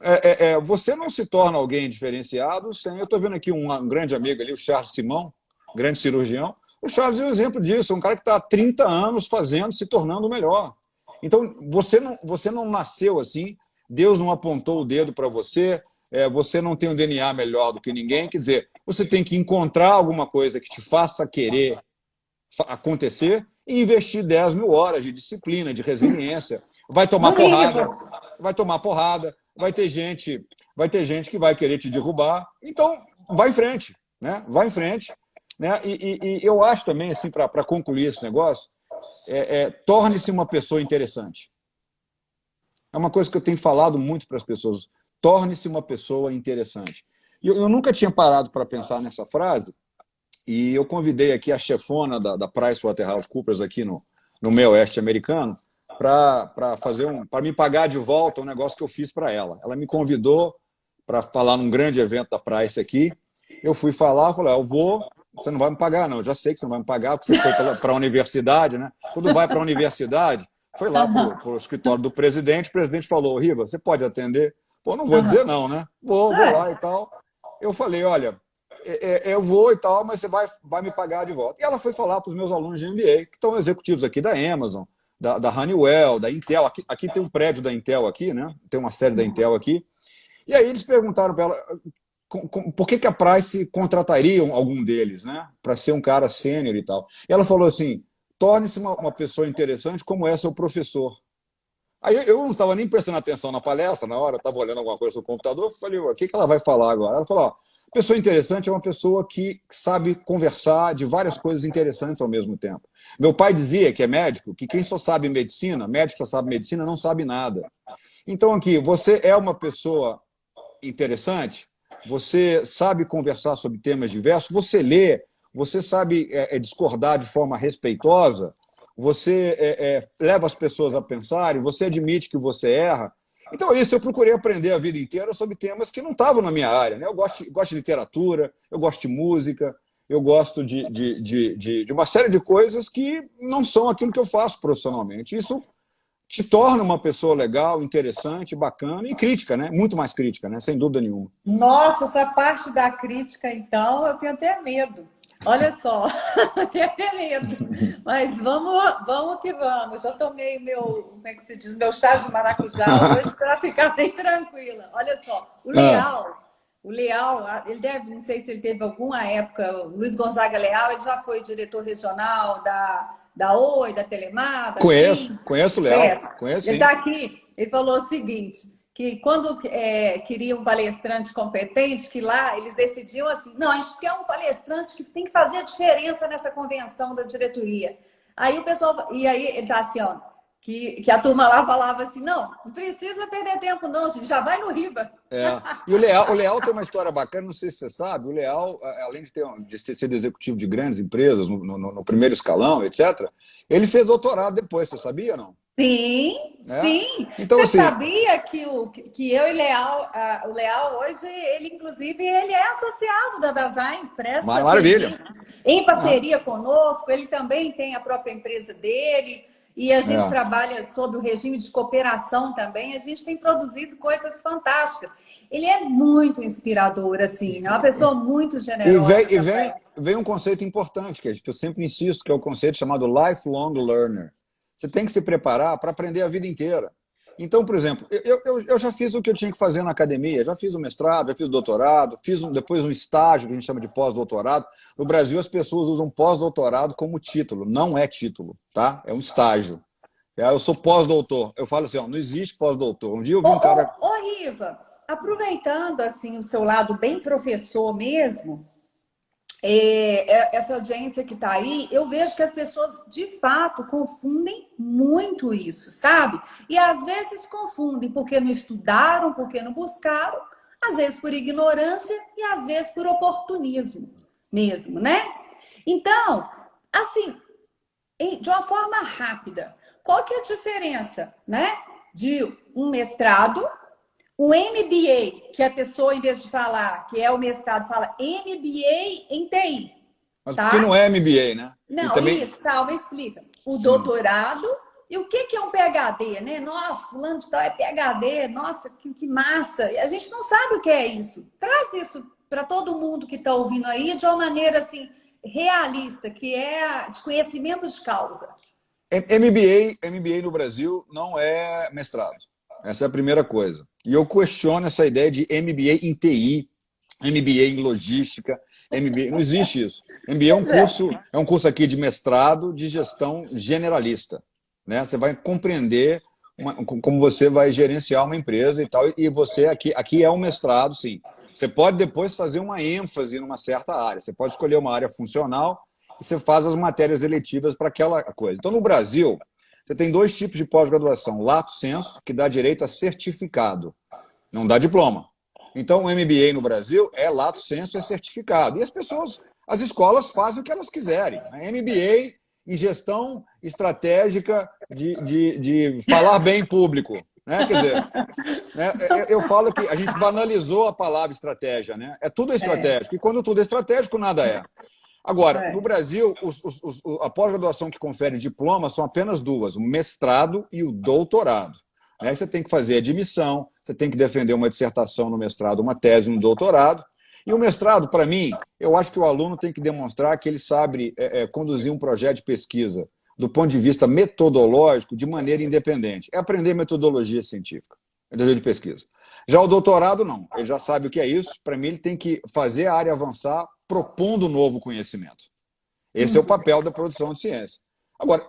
Você não se torna alguém diferenciado sem. Eu estou vendo aqui um grande amigo ali, o Charles Simão, grande cirurgião. O Charles é um exemplo disso, é um cara que está há 30 anos fazendo, se tornando melhor. Então, você não nasceu assim, Deus não apontou o dedo para você, você não tem um DNA melhor do que ninguém. Quer dizer, você tem que encontrar alguma coisa que te faça querer acontecer e investir 10 mil horas de disciplina, de resiliência. Vai tomar porrada, vai ter gente que vai querer te derrubar. Então, vai em frente, né? Vai em frente. Né? E eu acho também, assim, para concluir esse negócio, torne-se uma pessoa interessante. É uma coisa que eu tenho falado muito para as pessoas. Torne-se uma pessoa interessante. Eu nunca tinha parado para pensar nessa frase, e eu convidei aqui a chefona da PricewaterhouseCoopers aqui no meio oeste americano para me pagar de volta um negócio que eu fiz para ela. Ela me convidou para falar num grande evento da Price aqui. Eu fui falar, falei: eu vou, você não vai me pagar, não. Eu já sei que você não vai me pagar, porque você foi para a universidade, né? Quando vai para a universidade, foi lá para o escritório do presidente, o presidente falou: Riva, você pode atender? Pô, não vou dizer não, né? Vou lá e tal. Eu falei: olha, eu vou e tal, mas você vai me pagar de volta. E ela foi falar para os meus alunos de MBA, que estão executivos aqui da Amazon, da Honeywell, da Intel. Aqui tem um prédio da Intel aqui, né? Tem uma série da Intel aqui. E aí eles perguntaram para ela por que a Price contrataria algum deles, né? Para ser um cara sênior e tal. E ela falou assim: torne-se uma pessoa interessante como é seu professor. Aí eu não estava nem prestando atenção na palestra, na hora, eu estava olhando alguma coisa no computador, falei: o que ela vai falar agora? Ela falou: ó, pessoa interessante é uma pessoa que sabe conversar de várias coisas interessantes ao mesmo tempo. Meu pai dizia, que é médico, que quem só sabe medicina, médico só sabe medicina, não sabe nada. Então aqui, você é uma pessoa interessante, você sabe conversar sobre temas diversos, você lê, você sabe discordar de forma respeitosa, você leva as pessoas a pensarem, você admite que você erra. Então, isso eu procurei aprender a vida inteira sobre temas que não estavam na minha área. Né? Eu gosto de literatura, eu gosto de música, eu gosto de uma série de coisas que não são aquilo que eu faço profissionalmente. Isso te torna uma pessoa legal, interessante, bacana e crítica, né? Muito mais crítica, né? Sem dúvida nenhuma. Nossa, essa parte da crítica, então, eu tenho até medo. Olha só, eu tenho até medo. Mas vamos que vamos. Já tomei como é que se diz, meu chá de maracujá hoje para ficar bem tranquila. Olha só, o Leal, ele deve, não sei se ele teve alguma época, o Luiz Gonzaga Leal, ele já foi diretor regional da Oi, da Telemar, da TIM. Conheço o Leal. Conheço, ele está aqui, ele falou o seguinte, que quando queria um palestrante competente, que lá eles decidiam assim: não, a gente quer um palestrante que tem que fazer a diferença nessa convenção da diretoria. Aí o pessoal, e aí ele tá assim, ó, que a turma lá falava assim: não precisa perder tempo não, gente, já vai no Riba. E o Leal tem uma história bacana, não sei se você sabe, o Leal, além de ser executivo de grandes empresas, no primeiro escalão, etc., ele fez doutorado depois, você sabia, não? Sim, sim. Então, Você assim, sabia que eu e o Leal hoje, ele inclusive, ele é associado da Dasein, presta maravilha. serviços em parceria conosco, ele também tem a própria empresa dele, e a gente trabalha sob o regime de cooperação também, a gente tem produzido coisas fantásticas. Ele é muito inspirador, assim, é uma pessoa muito generosa. Vem um conceito importante, que eu sempre insisto, que é o conceito chamado lifelong learner. Você tem que se preparar para aprender a vida inteira. Então, por exemplo, eu já fiz o que eu tinha que fazer na academia, já fiz o mestrado, já fiz o doutorado, depois um estágio que a gente chama de pós-doutorado. No Brasil, as pessoas usam pós-doutorado como título. Não é título, tá? É um estágio. Eu sou pós-doutor. Eu falo assim, ó, não existe pós-doutor. Um dia eu vi um cara... Riva, aproveitando assim o seu lado bem professor mesmo, essa audiência que está aí, eu vejo que as pessoas de fato confundem muito isso, sabe? E às vezes confundem porque não estudaram, porque não buscaram, às vezes por ignorância e às vezes por oportunismo mesmo, né? Então, assim, de uma forma rápida, qual que é a diferença, né? De um mestrado O MBA, que a pessoa, em vez de falar que é o mestrado, fala MBA em TI. Mas tá? que não é MBA, né? Não, e também... isso, calma, explica. O doutorado e o que é um PhD, né? Nossa, fulano de tal é PhD, nossa, que massa. E a gente não sabe o que é isso. Traz isso para todo mundo que está ouvindo aí de uma maneira assim realista, que é de conhecimento de causa. MBA no Brasil não é mestrado. Essa é a primeira coisa. E eu questiono essa ideia de MBA em TI, MBA em logística, MBA. Não existe isso. MBA é um curso aqui de mestrado de gestão generalista. Né? Você vai compreender como você vai gerenciar uma empresa e tal. E você aqui é um mestrado, sim. Você pode depois fazer uma ênfase numa certa área. Você pode escolher uma área funcional e você faz as matérias eletivas para aquela coisa. Então, no Brasil, você tem 2 tipos de pós-graduação. Lato sensu, que dá direito a certificado, não dá diploma. Então, o MBA no Brasil é lato sensu, é certificado. E as escolas fazem o que elas quiserem. A MBA em gestão estratégica de falar bem em público. Né? Quer dizer, né? Eu falo que a gente banalizou a palavra estratégia. Né? Tudo é estratégico. E quando tudo é estratégico, nada é. Agora, no Brasil, a pós-graduação que confere diploma são apenas 2, o mestrado e o doutorado. Aí você tem que fazer admissão, você tem que defender uma dissertação no mestrado, uma tese no doutorado. E o mestrado, para mim, eu acho que o aluno tem que demonstrar que ele sabe conduzir um projeto de pesquisa do ponto de vista metodológico de maneira independente. É aprender metodologia científica, metodologia de pesquisa. Já o doutorado, não. Ele já sabe o que é isso. Para mim, ele tem que fazer a área avançar propondo novo conhecimento. Esse é o papel da produção de ciência. Agora,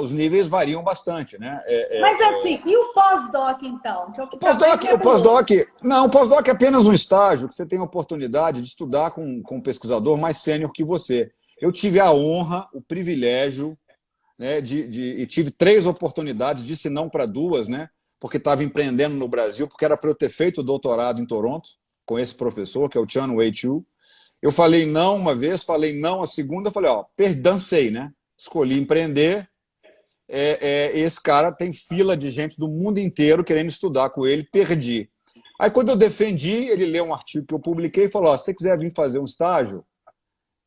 os níveis variam bastante, né? Mas assim, e o pós-doc, então? O pós-doc é apenas um estágio que você tem a oportunidade de estudar com um pesquisador mais sênior que você. Eu tive a honra, o privilégio, né, e tive 3 oportunidades, disse não para 2, né? Porque estava empreendendo no Brasil, porque era para eu ter feito o doutorado em Toronto, com esse professor, que é o Chan Wei-Chu. Eu falei não uma vez, falei não a segunda, falei, dancei, né? Escolhi empreender. Esse cara tem fila de gente do mundo inteiro querendo estudar com ele, perdi. Aí, quando eu defendi, ele leu um artigo que eu publiquei e falou, se você quiser vir fazer um estágio,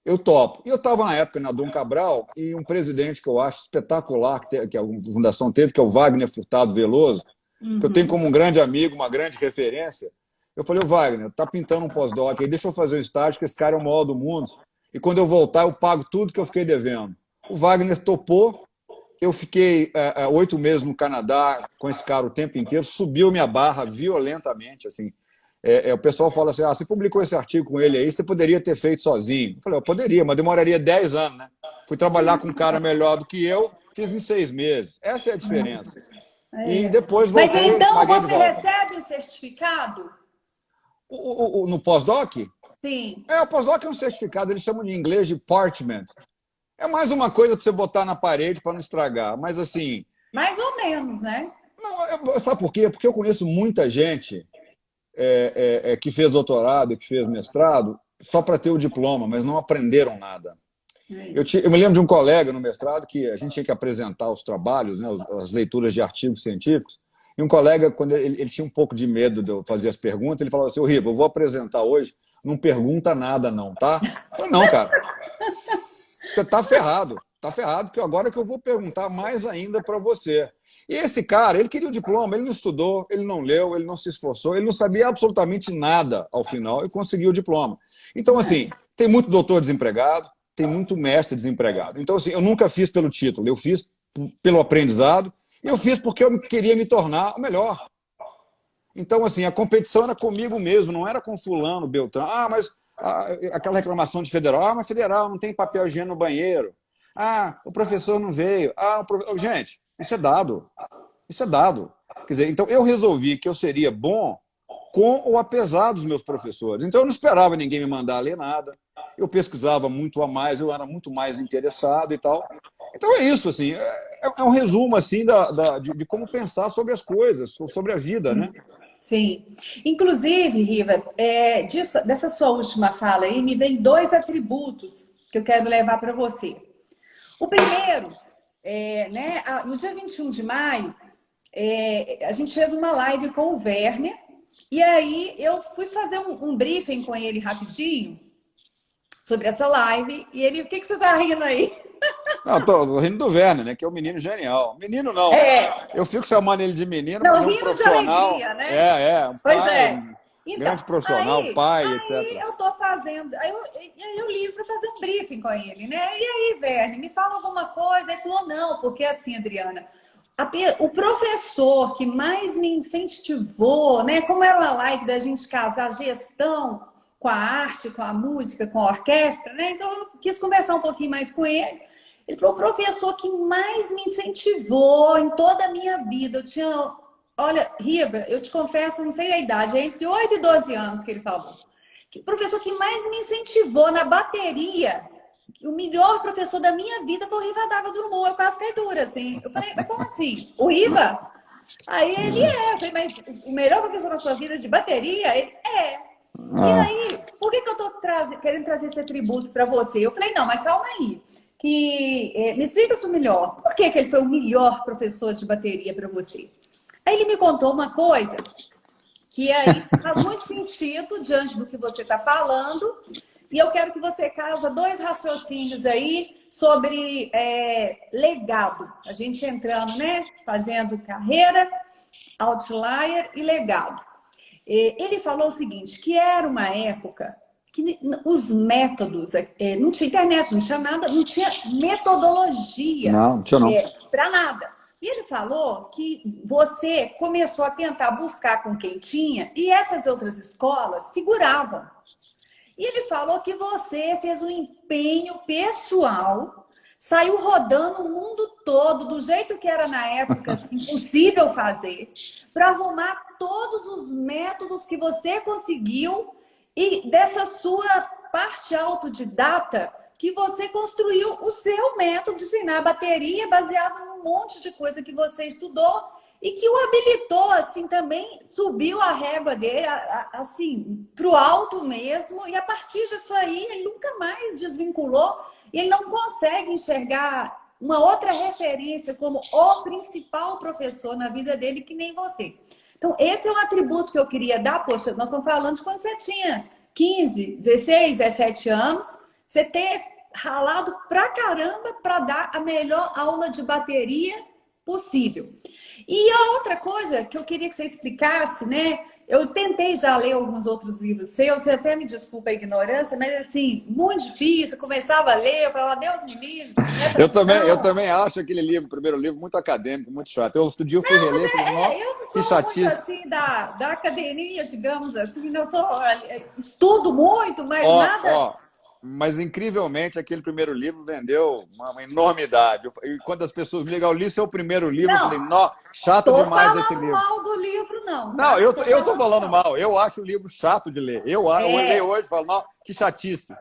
eu topo. E eu estava na época na Dom Cabral e um presidente que eu acho espetacular, que a fundação teve, que é o Wagner Furtado Veloso, que eu tenho como um grande amigo, uma grande referência. Eu falei, Wagner, tá pintando um pós-doc aí, deixa eu fazer um estágio, que esse cara é o maior do mundo. E quando eu voltar, eu pago tudo que eu fiquei devendo. O Wagner topou, eu fiquei 8 meses no Canadá com esse cara o tempo inteiro, subiu minha barra violentamente. Assim. O pessoal fala assim, você publicou esse artigo com ele aí, você poderia ter feito sozinho. Eu falei, eu poderia, mas demoraria 10 anos. Né? Fui trabalhar com um cara melhor do que eu, fiz em 6 meses. Essa é a diferença. E depois voltei. Mas então você recebe o certificado? No pós-doc? Sim. O pós-doc é um certificado, eles chamam de inglês de parchment. É mais uma coisa para você botar na parede para não estragar. Mas assim... Mais ou menos, né? Não, sabe por quê? Porque eu conheço muita gente que fez doutorado, que fez mestrado, só para ter o diploma, mas não aprenderam nada. Eu me lembro de um colega no mestrado que a gente tinha que apresentar os trabalhos, né, as leituras de artigos científicos, e um colega, quando ele tinha um pouco de medo de eu fazer as perguntas, ele falava assim, Riva, eu vou apresentar hoje, não pergunta nada não, tá? Eu falei, não, cara, você tá ferrado, que agora que eu vou perguntar mais ainda para você. E esse cara, ele queria o diploma, ele não estudou, ele não leu, ele não se esforçou, ele não sabia absolutamente nada ao final e conseguiu o diploma. Então, assim, tem muito doutor desempregado, tem muito mestre desempregado. Então, assim, eu nunca fiz pelo título, eu fiz pelo aprendizado e eu fiz porque eu queria me tornar o melhor. Então, assim, a competição era comigo mesmo, não era com fulano, Beltrano. Mas aquela reclamação de federal, mas federal não tem papel higiênico no banheiro. O professor não veio. Gente, isso é dado. Isso é dado. Quer dizer, então eu resolvi que eu seria bom com ou apesar dos meus professores. Então eu não esperava ninguém me mandar ler nada. Eu pesquisava muito a mais, eu era muito mais interessado e tal. Então é isso, assim, é um resumo assim de como pensar sobre as coisas, sobre a vida, né? Sim. Inclusive, Riva, dessa sua última fala aí, me vem 2 atributos que eu quero levar para você. O primeiro, no dia 21 de maio, a gente fez uma live com o Werner, e aí eu fui fazer um briefing com ele rapidinho sobre essa live, e ele, o que você tá rindo aí? Não, tô rindo do Werner, né? Que é um menino genial. Menino não. Eu fico chamando ele de menino, não, mas é um rindo profissional. de alegria, né? Um Pois pai, é. Então, grande profissional, pai, aí etc. eu tô fazendo, aí eu ligo para fazer um briefing com ele, né? E aí, Werner, me fala alguma coisa? Ele falou, não, porque assim, Adriana, o professor que mais me incentivou, né? Como era uma live da gente casar gestão com a arte, com a música, com a orquestra, né? Então eu quis conversar um pouquinho mais com ele. Ele falou, o professor que mais me incentivou em toda a minha vida. Eu tinha, olha, Riba, eu te confesso, não sei a idade, é entre 8 e 12 anos que ele falou. O professor que mais me incentivou na bateria, o melhor professor da minha vida foi o Rivadavia do Drummond. Eu quase caí dura, assim. Eu falei, mas como assim? O Riva? Aí ele é. Eu falei, mas o melhor professor da sua vida de bateria? Ele é. E aí, por que eu tô querendo trazer esse atributo para você? Eu falei, não, mas calma aí. Me explica isso melhor. Por que ele foi o melhor professor de bateria para você? Aí ele me contou uma coisa que aí faz muito sentido diante do que você está falando. E eu quero que você casa dois raciocínios aí sobre legado. A gente entrando, né? Fazendo carreira, outlier e legado. Ele falou o seguinte, que era uma época que os métodos, não tinha internet, não tinha nada, não tinha metodologia para nada. E ele falou que você começou a tentar buscar com quem tinha e essas outras escolas seguravam. E ele falou que você fez um empenho pessoal, saiu rodando o mundo todo, do jeito que era na época assim, possível fazer, para arrumar todos os métodos que você conseguiu e dessa sua parte autodidata que você construiu o seu método de ensinar bateria baseado num monte de coisa que você estudou e que o habilitou, assim, também subiu a régua dele, assim, pro alto mesmo, e a partir disso aí, ele nunca mais desvinculou, e ele não consegue enxergar uma outra referência como o principal professor na vida dele, que nem você. Então, esse é um atributo que eu queria dar, poxa, nós estamos falando de quando você tinha 15, 16, 17 anos, você ter ralado pra caramba para dar a melhor aula de bateria possível. E a outra coisa que eu queria que você explicasse, né? Eu tentei já ler alguns outros livros seus, você até me desculpa a ignorância, mas assim, muito difícil, eu começava a ler, eu falava, Deus me livre. Eu também acho aquele livro, o primeiro livro, muito acadêmico, muito chato. Outro dia eu fui reler e falei, nossa, eu não que sou muito chatice. assim da academia, digamos assim, eu estudo muito, mas nada... Mas, incrivelmente, aquele primeiro livro vendeu uma enormidade. E quando as pessoas me ligam, eu li seu primeiro livro, eu falei, não, chato demais esse livro. Não tô falando mal do livro, não. Não, tá? eu tô falando mal. Eu acho o livro chato de ler. Eu leio hoje e falo, não, que chatice.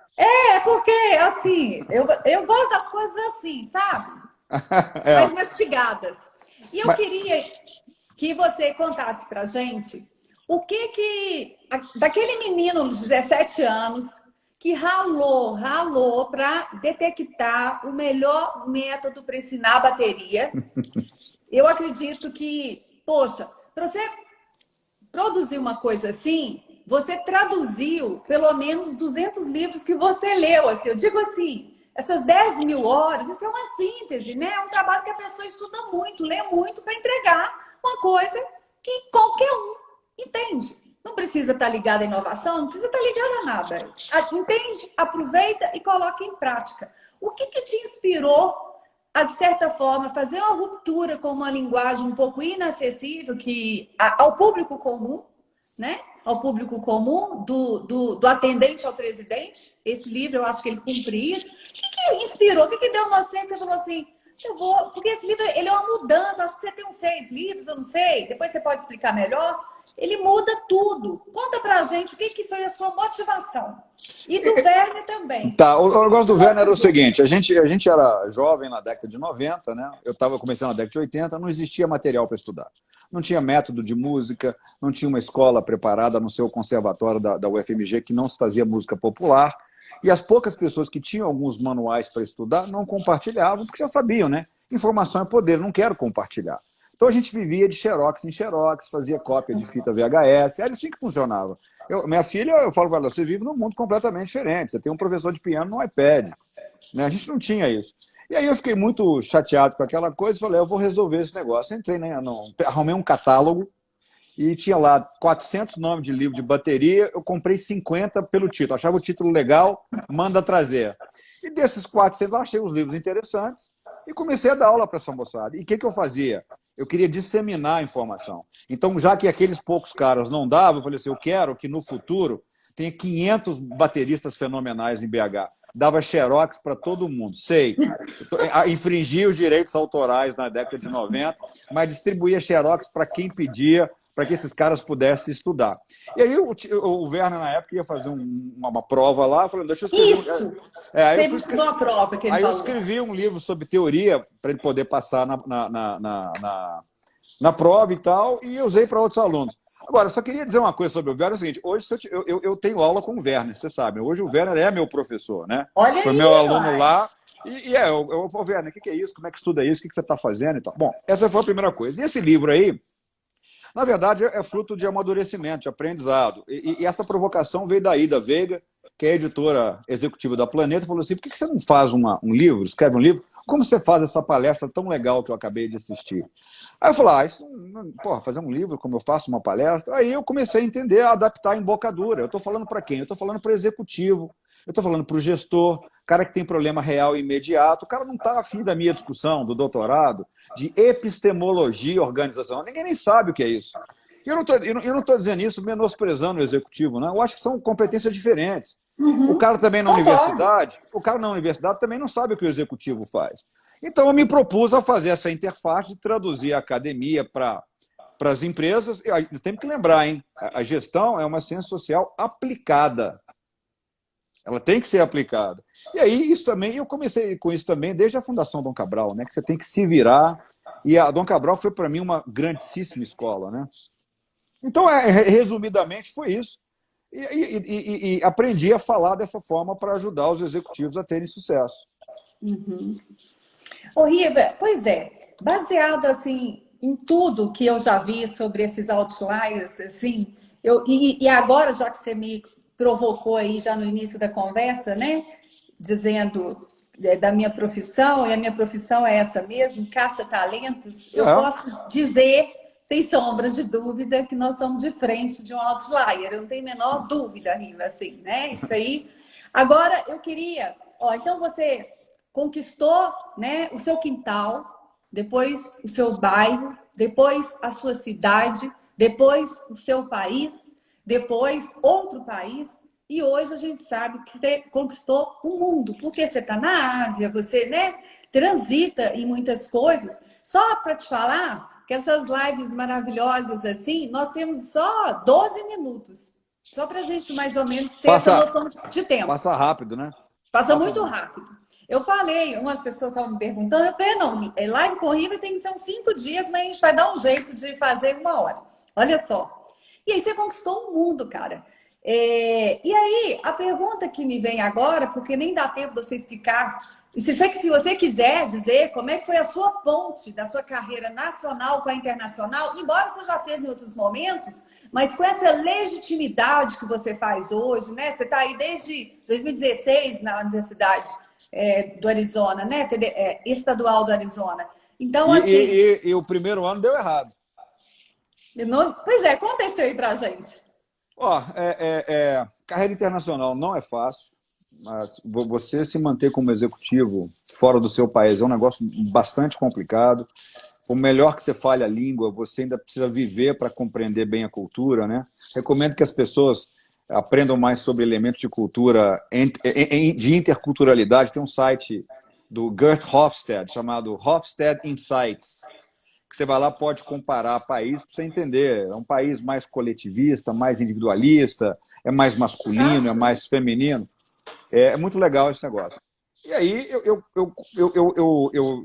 Porque, assim, eu gosto das coisas assim, sabe? Mais mastigadas. E eu queria que você contasse pra gente o daquele menino de 17 anos que ralou para detectar o melhor método para ensinar a bateria. Eu acredito que, poxa, para você produzir uma coisa assim, você traduziu pelo menos 200 livros que você leu. Assim, eu digo assim, essas 10 mil horas, isso é uma síntese, né? É um trabalho que a pessoa estuda muito, lê muito para entregar uma coisa que qualquer um entende. Não precisa estar ligado à inovação, não precisa estar ligado a nada. Entende, aproveita e coloca em prática. O que te inspirou a, de certa forma, fazer uma ruptura com uma linguagem um pouco inacessível ao público comum, né? Ao público comum, do atendente ao presidente? Esse livro, eu acho que ele cumpre isso. O que inspirou? O que deu no você que você falou assim, porque esse livro ele é uma mudança, acho que você tem uns 6 livros, eu não sei, depois você pode explicar melhor. Ele muda tudo. Conta pra gente o que foi a sua motivação. E do Werner também. Tá, o negócio do Werner era o seguinte, a gente era jovem na década de 90, né? Eu estava começando na década de 80, não existia material para estudar. Não tinha método de música, não tinha uma escola preparada no seu conservatório da UFMG que não se fazia música popular. E as poucas pessoas que tinham alguns manuais para estudar não compartilhavam, porque já sabiam, né? Informação é poder, não quero compartilhar. Então a gente vivia de xerox em xerox, fazia cópia de fita VHS, era assim que funcionava. Minha filha, eu falo para ela, você vive num mundo completamente diferente, você tem um professor de piano no iPad, né? A gente não tinha isso. E aí eu fiquei muito chateado com aquela coisa e falei, eu vou resolver esse negócio. Entrei, né, arrumei um catálogo e tinha lá 400 nomes de livro de bateria, eu comprei 50 pelo título. Achava o título legal, manda trazer. E desses 400 eu achei os livros interessantes e comecei a dar aula para essa moçada. E o que eu fazia? Eu queria disseminar a informação. Então, já que aqueles poucos caras não davam, eu falei assim, eu quero que no futuro tenha 500 bateristas fenomenais em BH. Dava xerox para todo mundo. Sei, infringia os direitos autorais na década de 90, mas distribuía xerox para quem pedia, para que esses caras pudessem estudar. E aí o Werner, na época, ia fazer uma prova lá, eu falei, deixa eu escrever... Isso! Aí Teve uma prova que ele aí falou. eu escrevi um livro sobre teoria, para ele poder passar na prova e tal, e usei para outros alunos. Agora, eu só queria dizer uma coisa sobre o Werner, é o seguinte, hoje eu tenho aula com o Werner, você sabe, hoje o Werner é meu professor, né? Olha foi aí, meu aluno uai. lá, eu vou, Werner, o que é isso? Como é que estuda isso? O que você está fazendo e tal? Bom, essa foi a primeira coisa. E esse livro aí, na verdade, é fruto de amadurecimento, de aprendizado. E essa provocação veio da Ida Veiga, que é a editora executiva da Planeta, falou assim, por que você não faz um livro, escreve um livro? Como você faz essa palestra tão legal que eu acabei de assistir? Aí eu falei, fazer um livro, como eu faço uma palestra? Aí eu comecei a entender, a adaptar a embocadura. Eu estou falando para quem? Eu estou falando para o executivo, eu estou falando para o gestor, cara que tem problema real e imediato, o cara não está afim da minha discussão, do doutorado, de epistemologia organizacional. Ninguém nem sabe o que é isso. E eu não estou dizendo isso menosprezando o executivo, né? Eu acho que são competências diferentes. Uhum. O cara também na universidade, também não sabe o que o executivo faz. Então eu me propus a fazer essa interface de traduzir a academia para as empresas. E tem que lembrar, hein? A gestão é uma ciência social aplicada. Ela tem que ser aplicada. E aí isso também, eu comecei com isso também desde a Fundação Dom Cabral, né? Que você tem que se virar. E a Dom Cabral foi para mim uma grandíssima escola, né? Então, resumidamente, foi isso. E aprendi a falar dessa forma para ajudar os executivos a terem sucesso. Uhum. Ô, Riva, pois é, baseado assim em tudo que eu já vi sobre esses outliers, assim, e agora, já que você me provocou aí já no início da conversa, né, dizendo da minha profissão, e a minha profissão é essa mesmo, caça-talentos, eu posso dizer, sem sombra de dúvida, que nós estamos de frente de um outlier. Eu não tenho a menor dúvida, Riva, assim, né? Isso aí. Agora, eu queria... então você conquistou, né, o seu quintal, depois o seu bairro, depois a sua cidade, depois o seu país, depois outro país, e hoje a gente sabe que você conquistou o mundo, porque você está na Ásia, você, né, transita em muitas coisas. Só para te falar que essas lives maravilhosas assim, nós temos só 12 minutos. Só para a gente mais ou menos ter essa noção de tempo. Passa rápido, né? Passa muito rápido. Eu falei, umas pessoas estavam me perguntando, eu falei, não, live corrida tem que ser uns 5 dias, mas a gente vai dar um jeito de fazer 1 hora. Olha só. E aí você conquistou o mundo, cara. E aí, a pergunta que me vem agora, porque nem dá tempo de você explicar, se você quiser dizer como é que foi a sua ponte da sua carreira nacional com a internacional, embora você já fez em outros momentos, mas com essa legitimidade que você faz hoje, né? Você está aí desde 2016 na Universidade do Arizona, né? Estadual do Arizona. Então, assim... E o primeiro ano deu errado. Pois é, conta isso aí pra gente. Carreira internacional não é fácil, mas você se manter como executivo fora do seu país é um negócio bastante complicado. Por melhor que você fale a língua, você ainda precisa viver para compreender bem a cultura, né? Recomendo que as pessoas aprendam mais sobre elementos de cultura, de interculturalidade. Tem um site do Gert Hofstede chamado Hofstede Insights, que você vai lá, pode comparar países para você entender. É um país mais coletivista, mais individualista, é mais masculino, é mais feminino. É muito legal esse negócio. E aí eu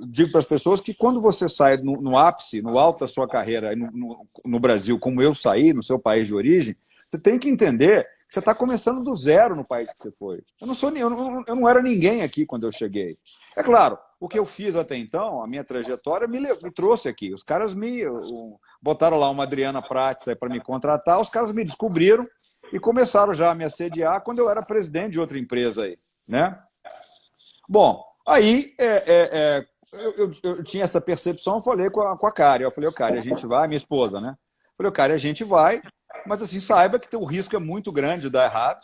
digo para as pessoas que quando você sai no ápice, no alto da sua carreira no Brasil, como eu saí, no seu país de origem, você tem que entender que Você está começando do zero no país que você foi. Eu não era ninguém aqui quando eu cheguei. É claro, o que eu fiz até então, a minha trajetória me trouxe aqui. Os caras botaram lá uma Adriana Prates para me contratar, os caras me descobriram e começaram já a me assediar quando eu era presidente de outra empresa aí, né? Bom, aí eu tinha essa percepção, eu falei com a Kari. Eu falei, Kari, a gente vai, minha esposa, né? Eu falei, Kari, a gente vai, mas assim, saiba que o risco é muito grande de dar errado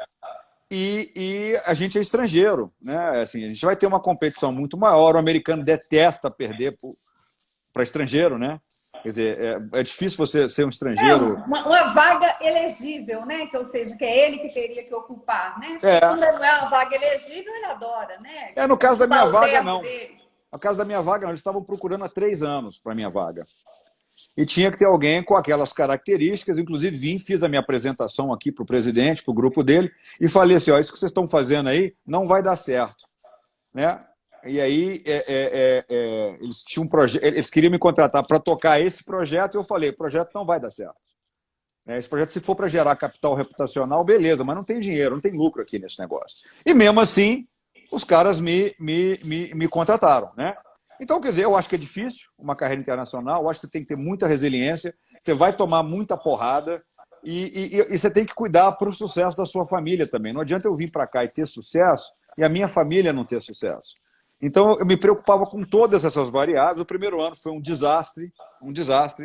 e a gente é estrangeiro, né? Assim, a gente vai ter uma competição muito maior, o americano detesta perder para estrangeiro, né? Quer dizer, é difícil você ser um estrangeiro. Uma vaga elegível, né? Ou seja, que é ele que teria que ocupar, né? Quando não é uma vaga elegível, ele adora, né? No caso da minha vaga, não. Dele. No caso da minha vaga, não. Eles estavam procurando há 3 anos para a minha vaga. E tinha que ter alguém com aquelas características. Inclusive, fiz a minha apresentação aqui para o presidente, para o grupo dele, e falei assim, isso que vocês estão fazendo aí não vai dar certo, né? E aí eles tinham eles queriam me contratar para tocar esse projeto, e eu falei, o projeto não vai dar certo. Esse projeto, se for para gerar capital reputacional, beleza, mas não tem dinheiro, não tem lucro aqui nesse negócio. E mesmo assim, os caras me contrataram, né? Então, quer dizer, eu acho que é difícil uma carreira internacional, eu acho que você tem que ter muita resiliência, você vai tomar muita porrada e você tem que cuidar para o sucesso da sua família também. Não adianta eu vir para cá e ter sucesso e a minha família não ter sucesso. Então, eu me preocupava com todas essas variáveis. O primeiro ano foi um desastre,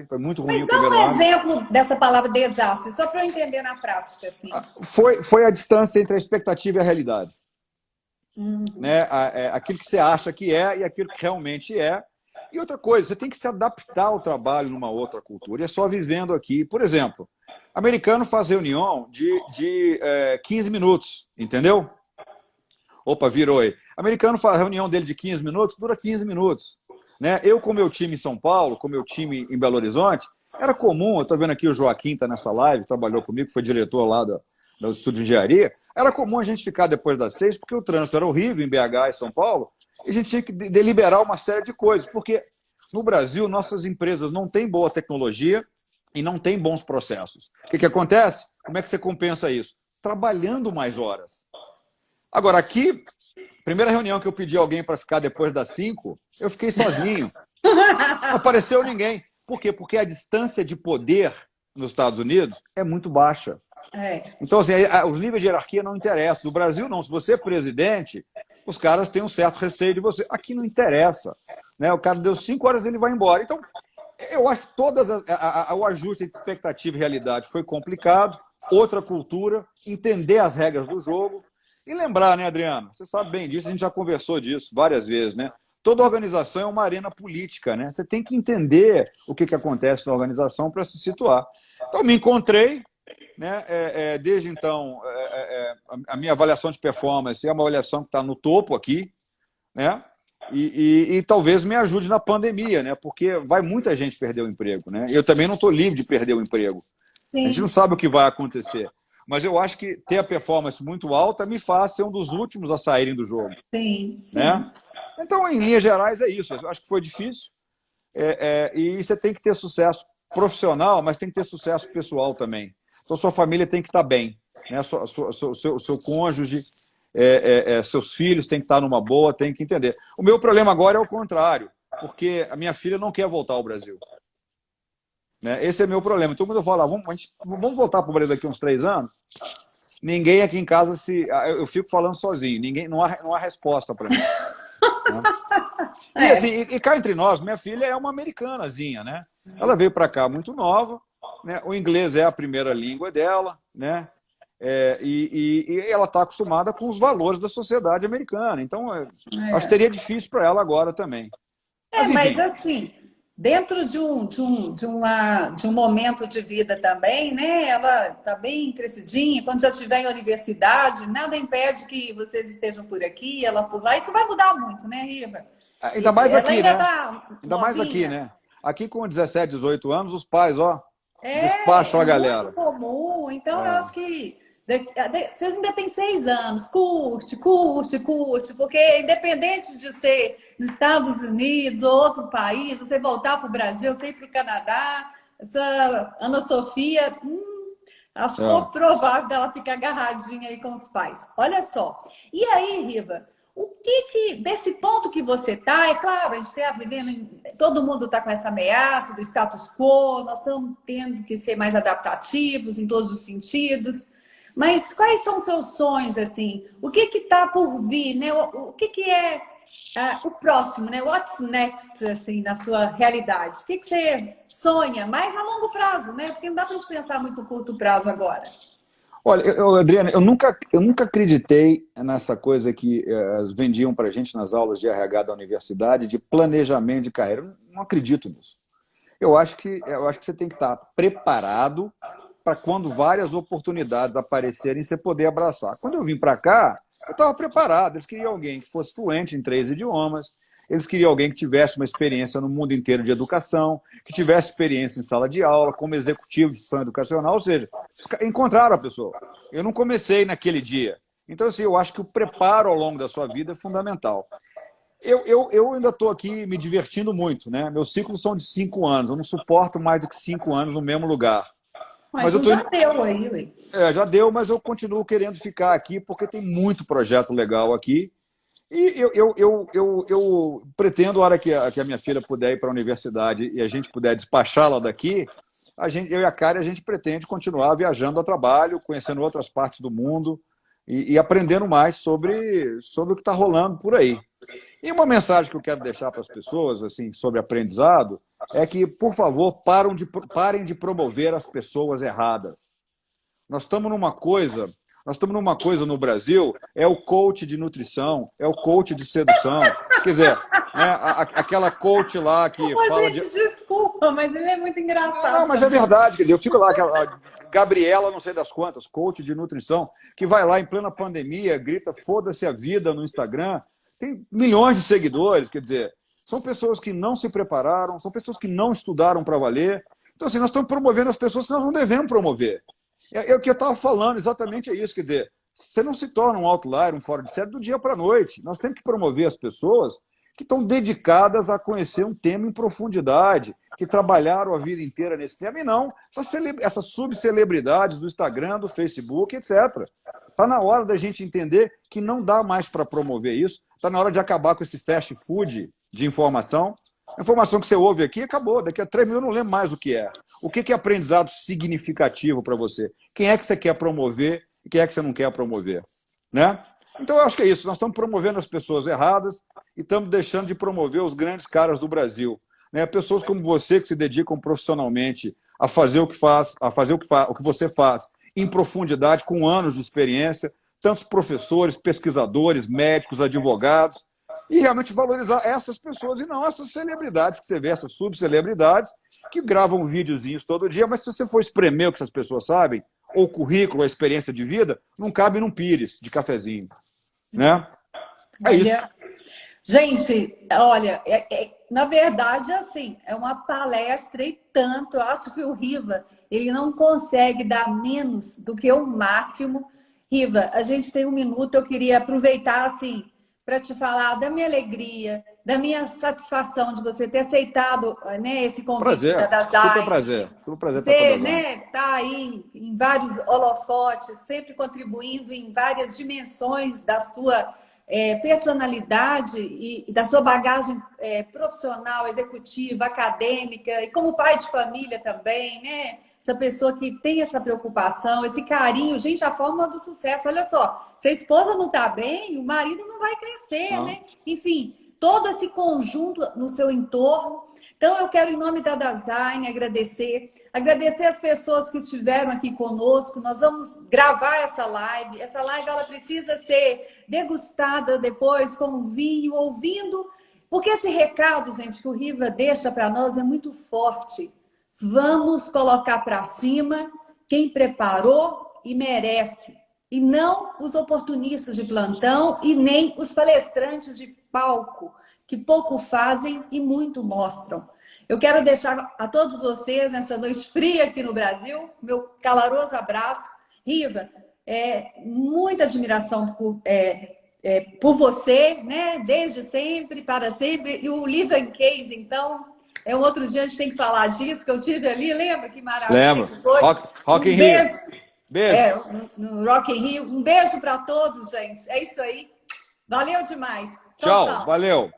foi muito ruim o primeiro ano. Mas dá um exemplo dessa palavra desastre, só para eu entender na prática. Assim. Foi a distância entre a expectativa e a realidade. Né? Aquilo que você acha que é e aquilo que realmente é. E outra coisa, você tem que se adaptar ao trabalho numa outra cultura. E é só vivendo aqui. Por exemplo, americano faz reunião de 15 minutos, entendeu? Opa, virou aí. O americano faz a reunião dele de 15 minutos, dura 15 minutos. Né? Eu, com o meu time em São Paulo, com o meu time em Belo Horizonte, era comum, eu estou vendo aqui o Joaquim está nessa live, trabalhou comigo, foi diretor lá do Estúdio de Engenharia, era comum a gente ficar depois das 6, porque o trânsito era horrível em BH e São Paulo, e a gente tinha que deliberar uma série de coisas, porque no Brasil nossas empresas não têm boa tecnologia e não têm bons processos. O que acontece? Como é que você compensa isso? Trabalhando mais horas. Agora, aqui, primeira reunião que eu pedi alguém para ficar depois das 5, eu fiquei sozinho. Não apareceu ninguém. Por quê? Porque a distância de poder nos Estados Unidos é muito baixa. Então, assim, os níveis de hierarquia não interessam. No Brasil, não. Se você é presidente, os caras têm um certo receio de você. Aqui não interessa. Né? O cara deu 5 horas e ele vai embora. Então, eu acho que o ajuste entre expectativa e realidade foi complicado. Outra cultura, entender as regras do jogo. E lembrar, né, Adriano? Você sabe bem disso, a gente já conversou disso várias vezes, né? Toda organização é uma arena política, né? Você tem que entender o que acontece na organização para se situar. Então, me encontrei, né? Desde então, a minha avaliação de performance é uma avaliação que está no topo aqui, né? E talvez me ajude na pandemia, né? Porque vai muita gente perder o emprego, né? Eu também não estou livre de perder o emprego. Sim. A gente não sabe o que vai acontecer. Mas eu acho que ter a performance muito alta me faz ser um dos últimos a saírem do jogo. Sim, sim. Né? Então, em linhas gerais, é isso. Eu acho que foi difícil. E você tem que ter sucesso profissional, mas tem que ter sucesso pessoal também. Então, sua família tem que estar bem. Né? Seu cônjuge, seus filhos têm que estar numa boa, tem que entender. O meu problema agora é o contrário, porque a minha filha não quer voltar ao Brasil. Esse é meu problema. Então, quando eu falo, vamos voltar para o Brasil daqui uns 3 anos, ninguém aqui em casa eu fico falando sozinho, não há resposta para mim. Né? E assim, e cá entre nós, minha filha é uma americanazinha, né? Ela veio para cá muito nova, né? O inglês é a primeira língua dela, né? E ela está acostumada com os valores da sociedade americana. Então, acho que seria difícil para ela agora também. Mas assim, dentro de um momento de vida também, né? Ela está bem crescidinha. Quando já estiver em universidade, nada impede que vocês estejam por aqui, ela por lá. Isso vai mudar muito, né, Riva? Ainda mais aqui, né? Ainda mais aqui, né? Aqui com 17, 18 anos, os pais, despacham a galera. Muito comum. Então, eu acho que vocês ainda têm 6 anos. Curte, porque independente de ser nos Estados Unidos ou outro país, você voltar para o Brasil, você ir para o Canadá, essa Ana Sofia, Acho pouco provável dela ficar agarradinha aí com os pais. Olha só. E aí, Riva, o que desse ponto que você está, é claro, a gente está vivendo, todo mundo está com essa ameaça do status quo, nós estamos tendo que ser mais adaptativos em todos os sentidos. Mas quais são os seus sonhos, assim? O que está por vir, né? O que é o próximo, né? What's next, assim, na sua realidade? O que você sonha mais a longo prazo, né? Porque não dá para a gente pensar muito no curto prazo agora. Olha, Adriana, eu nunca acreditei nessa coisa que vendiam para a gente nas aulas de RH da universidade, de planejamento de carreira. Eu não acredito nisso. Eu acho que você tem que estar preparado para quando várias oportunidades aparecerem, você poder abraçar. Quando eu vim para cá, eu estava preparado. Eles queriam alguém que fosse fluente em 3 idiomas, eles queriam alguém que tivesse uma experiência no mundo inteiro de educação, que tivesse experiência em sala de aula, como executivo de instituição educacional, ou seja, encontraram a pessoa. Eu não comecei naquele dia. Então, assim, eu acho que o preparo ao longo da sua vida é fundamental. Eu ainda estou aqui me divertindo muito, né? Meus ciclos são de 5 anos, eu não suporto mais do que 5 anos no mesmo lugar. Mas eu já deu aí, ué. Já deu, mas eu continuo querendo ficar aqui porque tem muito projeto legal aqui. E eu pretendo, a hora que a minha filha puder ir para a universidade e a gente puder despachá-la daqui, eu e a Kari, a gente pretende continuar viajando a trabalho, conhecendo outras partes do mundo e aprendendo mais sobre o que está rolando por aí. E uma mensagem que eu quero deixar para as pessoas, assim, sobre aprendizado, é que, por favor, parem de promover as pessoas erradas. Nós estamos numa coisa no Brasil, é o coach de nutrição, é o coach de sedução. Quer dizer, né, aquela coach lá que fala gente, desculpa, mas ele é muito engraçado. Não, mas é verdade. Quer dizer, eu fico lá, aquela Gabriela, não sei das quantas, coach de nutrição, que vai lá em plena pandemia, grita foda-se a vida no Instagram, tem milhões de seguidores, quer dizer, são pessoas que não se prepararam, são pessoas que não estudaram para valer. Então, assim, nós estamos promovendo as pessoas que nós não devemos promover. É o que eu estava falando, exatamente é isso. Quer dizer, você não se torna um outlier, um fora de série do dia para a noite. Nós temos que promover as pessoas que estão dedicadas a conhecer um tema em profundidade, que trabalharam a vida inteira nesse tema, e não essas subcelebridades do Instagram, do Facebook, etc. Está na hora da gente entender que não dá mais para promover isso, está na hora de acabar com esse fast food de informação. A informação que você ouve aqui acabou. Daqui a 3 minutos eu não lembro mais o que é. O que é aprendizado significativo para você? Quem é que você quer promover e quem é que você não quer promover? Né? Então, eu acho que é isso. Nós estamos promovendo as pessoas erradas e estamos deixando de promover os grandes caras do Brasil. Né? Pessoas como você que se dedicam profissionalmente a fazer o que faz, o que você faz em profundidade, com anos de experiência, tantos professores, pesquisadores, médicos, advogados, e realmente valorizar essas pessoas e não essas celebridades que você vê, essas subcelebridades que gravam videozinhos todo dia, mas se você for espremer o que essas pessoas sabem, ou currículo, ou experiência de vida, não cabe num pires de cafezinho. Né? É isso. Gente, olha, na verdade, assim, é uma palestra e tanto. Eu acho que o Riva, ele não consegue dar menos do que o máximo. Riva, a gente tem 1 minuto, eu queria aproveitar, assim, para te falar da minha alegria, da minha satisfação de você ter aceitado, né, esse convite da Dasein. Super prazer. Super prazer você, estar com a né, tá aí em vários holofotes, sempre contribuindo em várias dimensões da sua personalidade e da sua bagagem profissional, executiva, acadêmica, e como pai de família também, né? Essa pessoa que tem essa preocupação, esse carinho. Gente, a fórmula do sucesso, olha só, se a esposa não está bem, o marido não vai crescer, né? Enfim, todo esse conjunto no seu entorno. Então, eu quero, em nome da Dasein, agradecer as pessoas que estiveram aqui conosco. Nós vamos gravar essa live. Essa live, ela precisa ser degustada depois com vinho, ouvindo, porque esse recado, gente, que o Riva deixa para nós é muito forte. Vamos colocar para cima quem preparou e merece. E não os oportunistas de plantão e nem os palestrantes de palco, que pouco fazem e muito mostram. Eu quero deixar a todos vocês, nessa noite fria aqui no Brasil, meu caloroso abraço. Riva, muita admiração por você, né? Desde sempre, para sempre. E o Live and Case, então, um outro dia a gente tem que falar disso, que eu tive ali, lembra? Que maravilha. Lembro. Rock in Rio. Beijo. Beijo. No Rock in Rio. Um beijo para todos, gente. É isso aí. Valeu demais. Tchau, valeu.